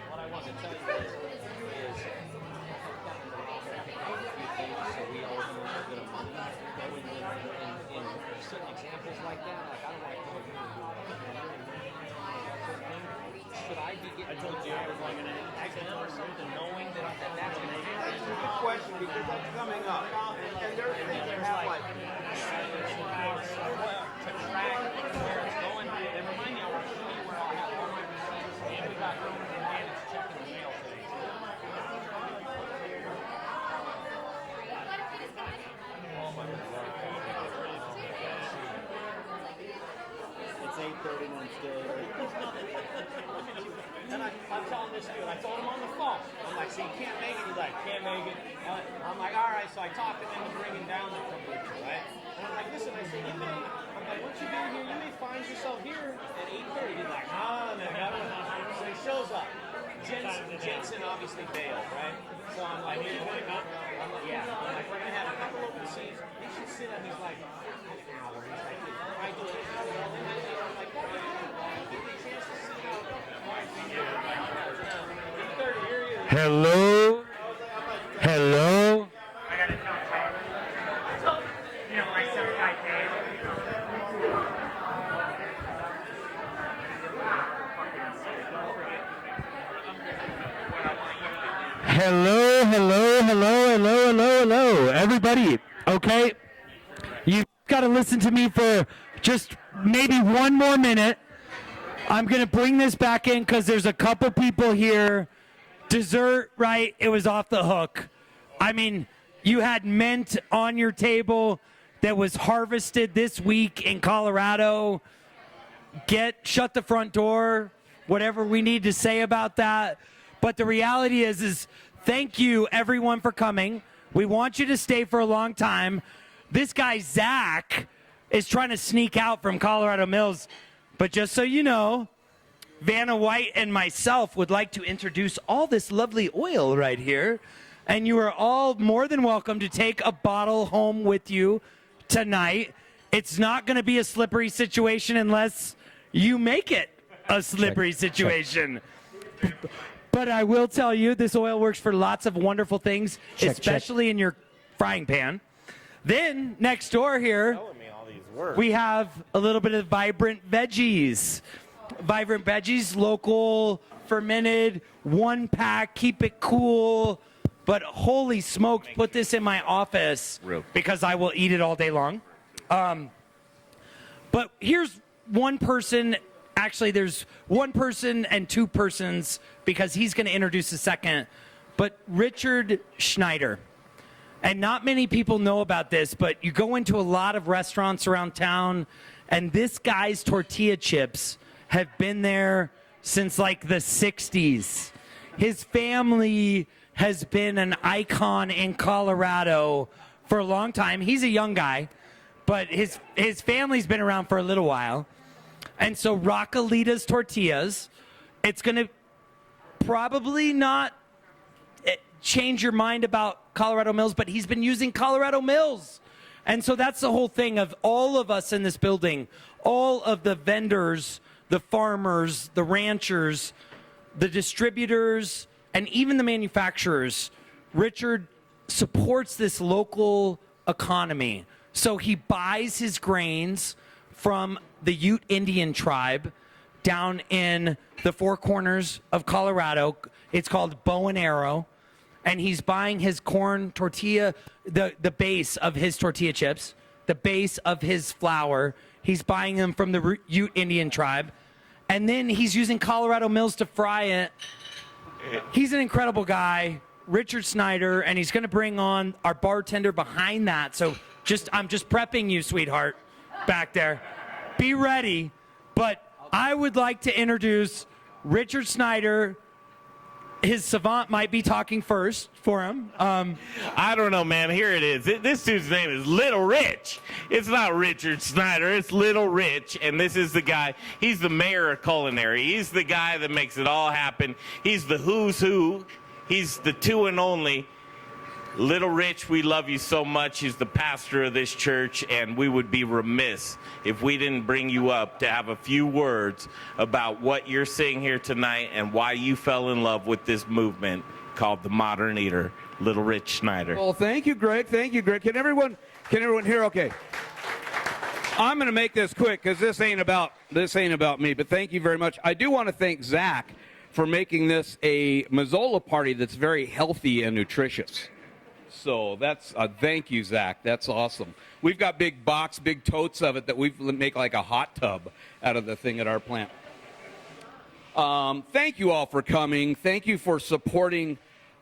What I want to tell you is so we all know a bit of money. In certain examples like that, like I don't want to come here and do that. Should I be getting to jail like an exam or something, knowing that that's going to happen? That's a good question because that's coming up. And there's things that have like to track where it's going. And remind me, I want to show you where I'll have all my receipts. And we got managed check in the mail today. it's 8:30 and still. And I'm telling this dude, I told him on the phone. I'm like, so you can't make it? He's like, can't make it. I'm like, all right. So I talked him into bringing down the kombucha, right? And I'm like, listen, I said, I'm like, once you get here, you may find yourself here at 8:30. He's like, no. So he shows up. Jensen obviously bailed, right? So I'm like, yeah. I'm like, we're going to have a couple open seats. You should sit up. He's like, an hour. He's like, I do an hour. I'm like, what? Give me a chance to sit out. Hello? Hello? Hello. Everybody, okay? You've got to listen to me for just maybe one more minute. I'm going to bring this back in because there's a couple people here. Dessert, right? It was off the hook. I mean, you had mint on your table that was harvested this week in Colorado. Shut the front door, whatever we need to say about that. But the reality is thank you, everyone, for coming. We want you to stay for a long time. This guy, Zach, is trying to sneak out from Colorado Mills. But just so you know, Vanna White and myself would like to introduce all this lovely oil right here. And you are all more than welcome to take a bottle home with you tonight. It's not going to be a slippery situation unless you make it a slippery situation. But I will tell you, this oil works for lots of wonderful things, especially in your frying pan. Then, next door here, we have a little bit of Vibrant Veggies. Vibrant Veggies, local, fermented, 1-pack, keep it cool. But holy smokes, put this in my office because I will eat it all day long. But here's one person. Actually, there's one person and two persons because he's going to introduce a second. But Richard Schneider. And not many people know about this, but you go into a lot of restaurants around town, and this guy's tortilla chips have been there since like the 60s. His family has been an icon in Colorado for a long time. He's a young guy, but his family's been around for a little while. And so Rockalita's Tortillas, it's going to probably not change your mind about Colorado Mills, but he's been using Colorado Mills. And so that's the whole thing of all of us in this building, all of the vendors, the farmers, the ranchers, the distributors, and even the manufacturers. Richard supports this local economy. So he buys his grains from the Ute Indian tribe down in the Four Corners of Colorado. It's called Bow and Arrow. And he's buying his corn tortilla, the base of his tortilla chips, the base of his flour. He's buying them from the Ute Indian tribe. And then he's using Colorado Mills to fry it. He's an incredible guy, Richard Snyder, and he's going to bring on our bartender behind that. So I'm just prepping you, sweetheart, back there. Be ready. But I would like to introduce Richard Snyder, his savant might be talking first for him. I don't know, man. Here it is. This dude's name is Little Rich. It's not Richard Snyder. It's Little Rich. And this is the guy. He's the mayor of culinary. He's the guy that makes it all happen. He's the who's who. He's the two and only. Little Rich, we love you so much. He's the pastor of this church, and we would be remiss if we didn't bring you up to have a few words about what you're seeing here tonight and why you fell in love with this movement called the Modern Eater. Little Rich Schneider. Well, thank you, Greg. Thank you, Greg. Can everyone hear? Okay. I'm going to make this quick because this ain't about me. But thank you very much. I do want to thank Zach for making this a Mazzola party that's very healthy and nutritious. So that's thank you, Zach. That's awesome. We've got big totes of it that we make like a hot tub out of the thing at our plant. Thank you all for coming. Thank you for supporting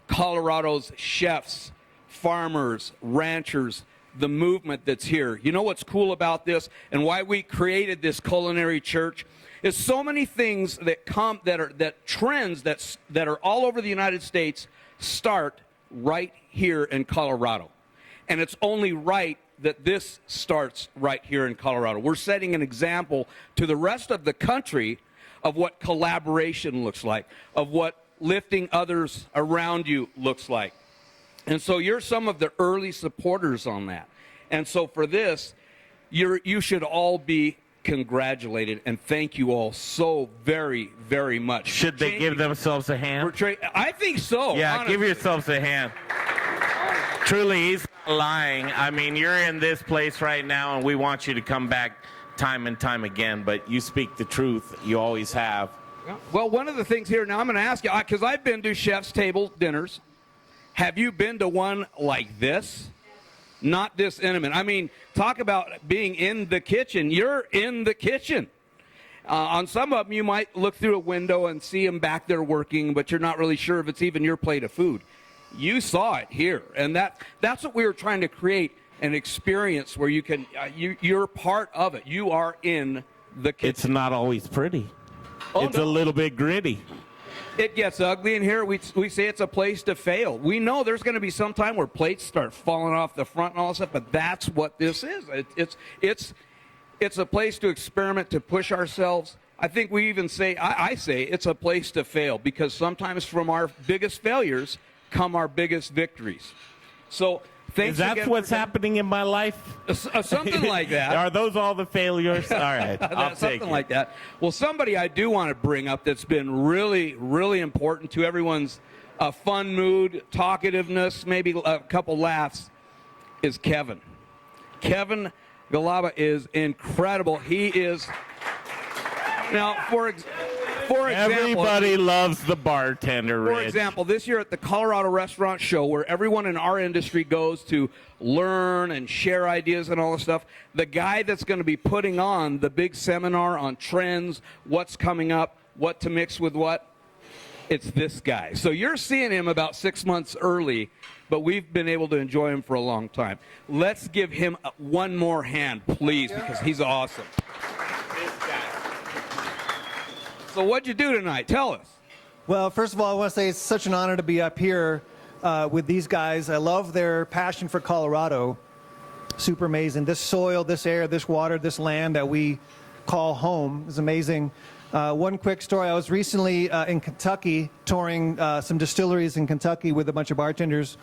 Colorado's chefs, farmers, ranchers, the movement that's here. You know what's cool about this and why we created this culinary church is so many things that trends that are all over the United States start right here in Colorado. And it's only right that this starts right here in Colorado. We're setting an example to the rest of the country of what collaboration looks like, of what lifting others around you looks like. And so you're some of the early supporters on that. And so for this, you should all be congratulated, and thank you all so very, very much. Should they give themselves a hand? I think so. Yeah, honestly. give yourselves a hand. Truly, he's not lying. I mean, you're in this place right now, and we want you to come back time and time again, but you speak the truth. You always have. Well, one of the things here, now I'm going to ask you, because I've been to chef's table dinners. Have you been to one like this? Not this intimate. I mean, talk about being in the kitchen. You're in the kitchen. On some of them, you might look through a window and see them back there working, but you're not really sure if it's even your plate of food. You saw it here, and that's what we were trying to create, an experience where you can you're part of it. You are in the kitchen. It's not always pretty. It's a little bit gritty. It gets ugly in here. We say it's a place to fail. We know there's going to be some time where plates start falling off the front and all that stuff, but that's what this is. It's a place to experiment, to push ourselves. I think we even say, I say it's a place to fail, because sometimes from our biggest failures come our biggest victories. So thanks again. Is that what's happening in my life? Something like that. Are those all the failures? All right, I'll take something like that. Well, somebody I do want to bring up that's been really, really important to everyone's fun mood, talkativeness, maybe a couple laughs, is Kevin. Kevin Galaba is incredible. He is now for example. Everybody loves the bartender, Rich. For example, this year at the Colorado Restaurant Show, where everyone in our industry goes to learn and share ideas and all this stuff, the guy that's going to be putting on the big seminar on trends, what's coming up, what to mix with what, it's this guy. So you're seeing him about 6 months early, but we've been able to enjoy him for a long time. Let's give him one more hand, please, because he's awesome. So what'd you do tonight? Tell us. Well, first of all, I want to say it's such an honor to be up here with these guys. I love their passion for Colorado. Super amazing. This soil, this air, this water, this land that we call home is amazing. One quick story. I was recently in Kentucky touring some distilleries in Kentucky with a bunch of bartenders.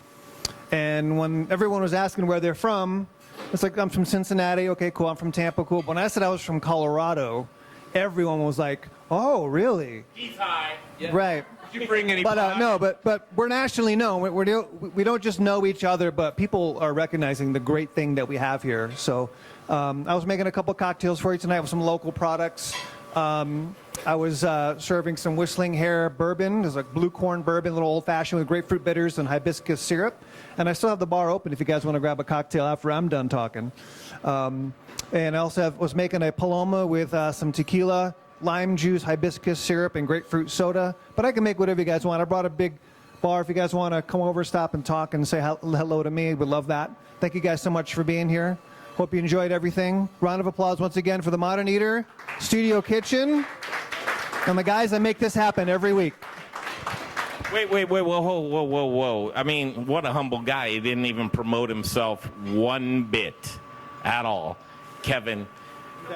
And when everyone was asking where they're from, it's like, I'm from Cincinnati. Okay, cool. I'm from Tampa. Cool. But when I said I was from Colorado, everyone was like, "Oh, really?" He's high. Yeah. Right. Did you bring any? But no, but we're nationally known. We don't just know each other, but people are recognizing the great thing that we have here. So I was making a couple cocktails for you tonight with some local products. I was serving some Whistling Hare bourbon. There's like blue corn bourbon, a little old-fashioned with grapefruit bitters and hibiscus syrup. And I still have the bar open if you guys want to grab a cocktail after I'm done talking. And I also was making a Paloma with some tequila, lime juice, hibiscus syrup, and grapefruit soda. But I can make whatever you guys want. I brought a big bar. If you guys want to come over, stop and talk and say hello to me, we'd love that. Thank you guys so much for being here. Hope you enjoyed everything. Round of applause once again for the Modern Eater Studio Kitchen and the guys that make this happen every week. Wait, whoa. I mean, what a humble guy. He didn't even promote himself one bit at all. Kevin,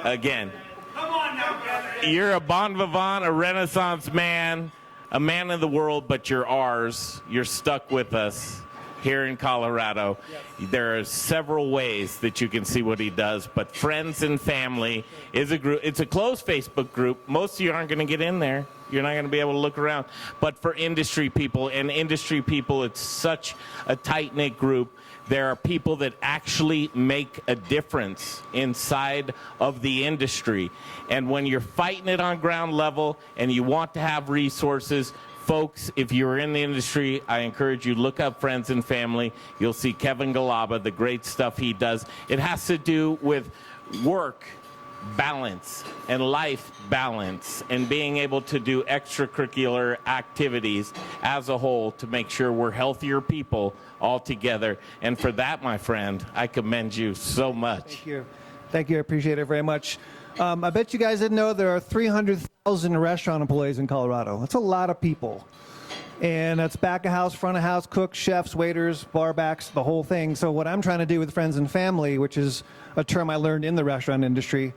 again, Come on now, Kevin. you're a bon vivant, a Renaissance man, a man of the world, but you're ours. You're stuck with us here in Colorado. Yes. There are several ways that you can see what he does, but Friends and Family is a group. It's a closed Facebook group. Most of you aren't going to get in there. You're not going to be able to look around. But for industry people, it's such a tight-knit group. There are people that actually make a difference inside of the industry. And when you're fighting it on ground level and you want to have resources, folks, if you're in the industry, I encourage you, look up Friends and Family. You'll see Kevin Galaba, the great stuff he does. It has to do with work balance and life balance and being able to do extracurricular activities as a whole to make sure we're healthier people all together. And for that, my friend, I commend you so much. Thank you. I appreciate it very much. I bet you guys didn't know there are 300,000 restaurant employees in Colorado. That's a lot of people. And that's back of house, front of house, cooks, chefs, waiters, barbacks, the whole thing. So what I'm trying to do with Friends and Family, which is a term I learned in the restaurant industry,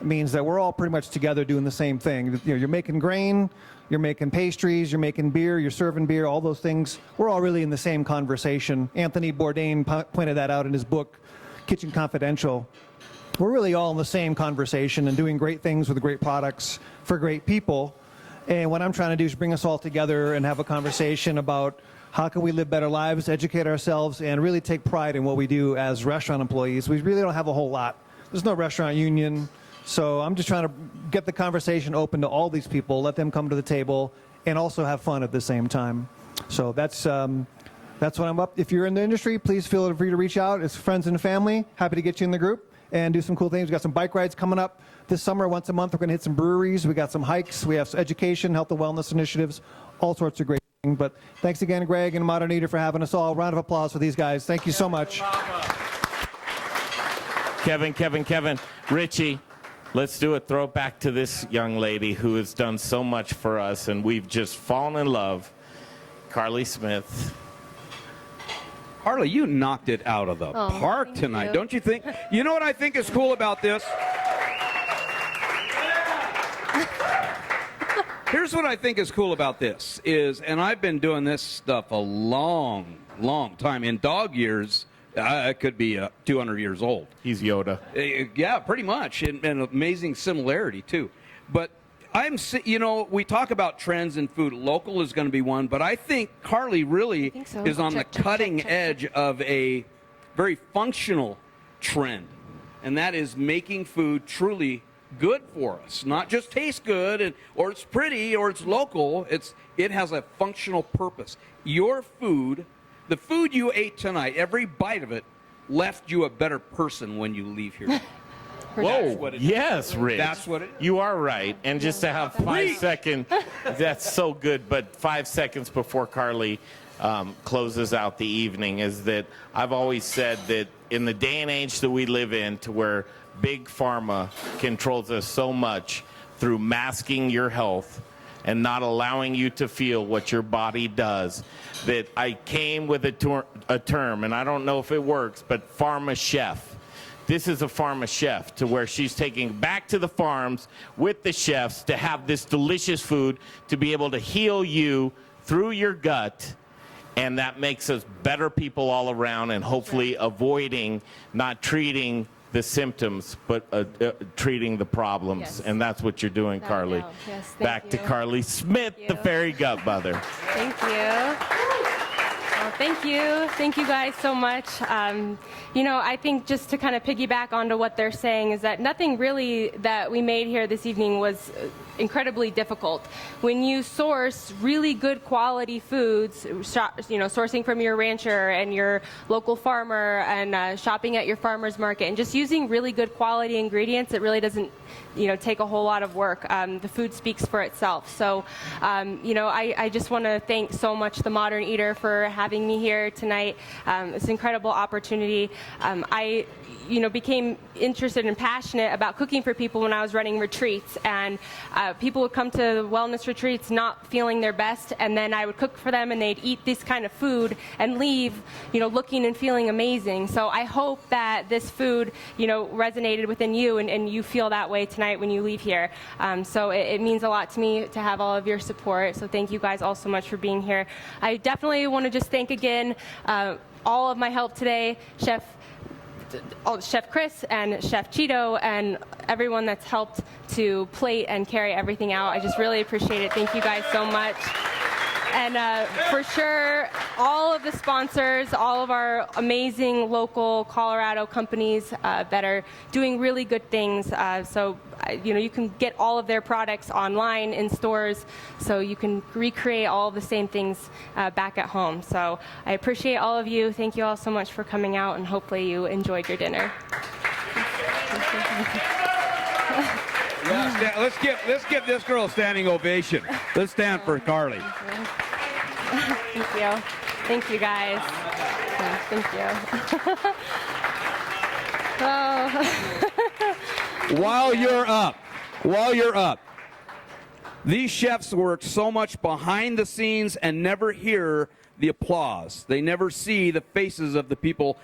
means that we're all pretty much together doing the same thing. You know, you're making grain, you're making pastries, you're making beer, you're serving beer, all those things. We're all really in the same conversation. Anthony Bourdain pointed that out in his book, Kitchen Confidential. We're really all in the same conversation and doing great things with great products for great people. And what I'm trying to do is bring us all together and have a conversation about how can we live better lives, educate ourselves, and really take pride in what we do as restaurant employees. We really don't have a whole lot. There's no restaurant union. So I'm just trying to get the conversation open to all these people, let them come to the table, and also have fun at the same time. So that's what I'm up. If you're in the industry, please feel free to reach out. It's Friends and Family. Happy to get you in the group and do some cool things. We've got some bike rides coming up this summer. Once a month, we're going to hit some breweries. We got some hikes. We have some education, health and wellness initiatives, all sorts of great things. But thanks again, Greg and Modern Eater, for having us all. Round of applause for these guys. Thank you so much. Kevin. Richie. Let's do it. Throw it back to this young lady who has done so much for us, and we've just fallen in love. Carley Smith. Carley, you knocked it out of the park tonight, don't you think? You know what I think is cool about this? Here's what I think is cool about this is, and I've been doing this stuff a long time. In dog years, I could be 200 years old. He's Yoda. Yeah, pretty much, and amazing similarity too. But we talk about trends in food. Local is going to be one, but I think Carley really is on the cutting edge of a very functional trend, and that is making food truly good for us. Not just taste good, or it's pretty, or it's local. It has a functional purpose. Your food. The food you ate tonight, every bite of it, left you a better person when you leave here. Whoa, yes, Rich. That's what it is. You are right. And just to have 5 seconds, that's so good, but 5 seconds before Carley closes out the evening is that I've always said that in the day and age that we live in, to where big pharma controls us so much through masking your health and not allowing you to feel what your body does, that I came with a term, and I don't know if it works, but pharma chef. This is a pharma chef, to where she's taking back to the farms with the chefs to have this delicious food to be able to heal you through your gut, and that makes us better people all around, and hopefully avoiding, not treating the symptoms, but treating the problems. Yes. And that's what you're doing, Carley. Yes, Back to Carley Smith, the Fairy Gutmother. Thank you. Well, thank you guys so much. I think just to kind of piggyback onto what they're saying is that nothing really that we made here this evening was incredibly difficult. When you source really good quality foods, sourcing from your rancher and your local farmer, and shopping at your farmer's market, and just using really good quality ingredients, it really doesn't take a whole lot of work. The food speaks for itself. So, I just want to thank so much the Modern Eater for having having me here tonight. It's an incredible opportunity. I became interested and passionate about cooking for people when I was running retreats, and people would come to wellness retreats not feeling their best, and then I would cook for them and they'd eat this kind of food and leave looking and feeling amazing. So I hope that this food resonated within you, and you feel that way tonight when you leave here. So it means a lot to me to have all of your support, so thank you guys all so much for being here. I definitely want to just thank again all of my help today, Chef Chris and Chef Cheeto and everyone that's helped to plate and carry everything out. I just really appreciate it. Thank you guys so much. And for sure, all of the sponsors, all of our amazing local Colorado companies that are doing really good things. So you can get all of their products online in stores, so you can recreate all of the same things back at home. So I appreciate all of you. Thank you all so much for coming out, and hopefully you enjoyed your dinner. Let's give this girl a standing ovation. Let's stand for Carly. Thank you. Thank you, guys. Thank you. While you're up, these chefs work so much behind the scenes and never hear the applause. They never see the faces of the people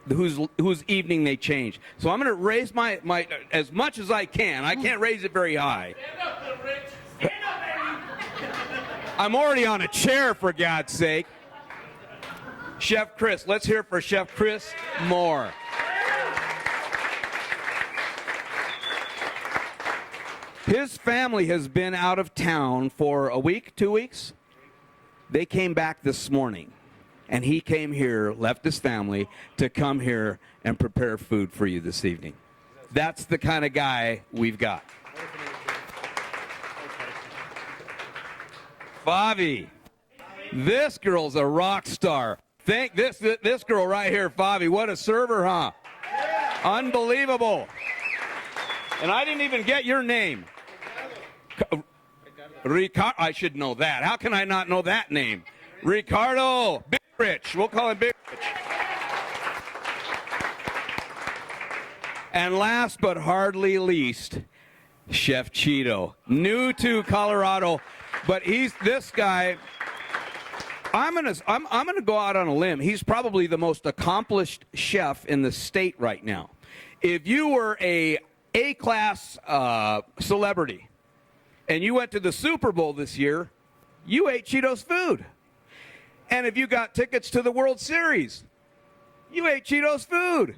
whose evening they change. So I'm going to raise my as much as I can. I can't raise it very high. Stand up, Bill Rich. Stand up, baby. I'm already on a chair, for God's sake. Chef Chris, let's hear for Chef Chris Moore. His family has been out of town for a week, 2 weeks. They came back this morning, and he came here, left his family, to come here and prepare food for you this evening. That's the kind of guy we've got. Favi, this girl's a rock star. Think this girl right here, Favi. What a server, huh? Unbelievable. And I didn't even get your name. Ricardo. I should know that. How can I not know that name? Ricardo. Big Rich. We'll call him Big Rich. And last but hardly least, Chef Cheeto. New to Colorado, but this guy. I'm gonna go out on a limb. He's probably the most accomplished chef in the state right now. If you were A-class celebrity and you went to the Super Bowl this year, you ate Cheeto's food. And if you got tickets to the World Series, you ate Cheeto's food.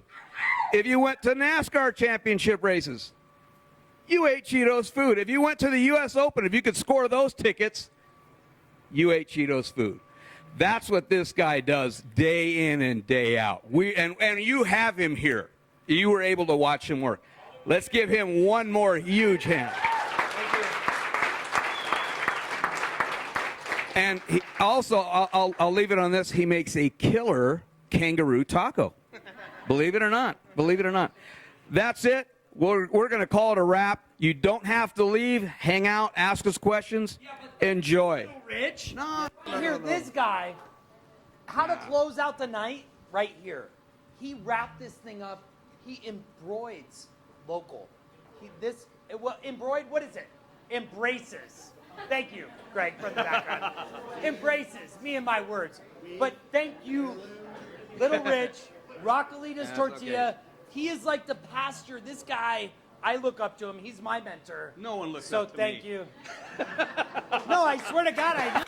If you went to NASCAR championship races, you ate Cheeto's food. If you went to the U.S. Open, if you could score those tickets, you ate Cheeto's food. That's what this guy does day in and day out. And you have him here. You were able to watch him work. Let's give him one more huge hand. And he also, I'll leave it on this, he makes a killer kangaroo taco. Believe it or not. Believe it or not. That's it. We're going to call it a wrap. You don't have to leave. Hang out. Ask us questions. Enjoy. Rich, hear this guy, how to close out the night right here. He wrapped this thing up. He embroids local. Embroid, what is it? Embraces. Thank you, Greg, for the background. Embraces, me and my words. But thank you, Little Rich, Rockalitas Tortilla. Okay. He is like the pastor. This guy, I look up to him. He's my mentor. No one looks up to me. So thank you. No, I swear to God, I do.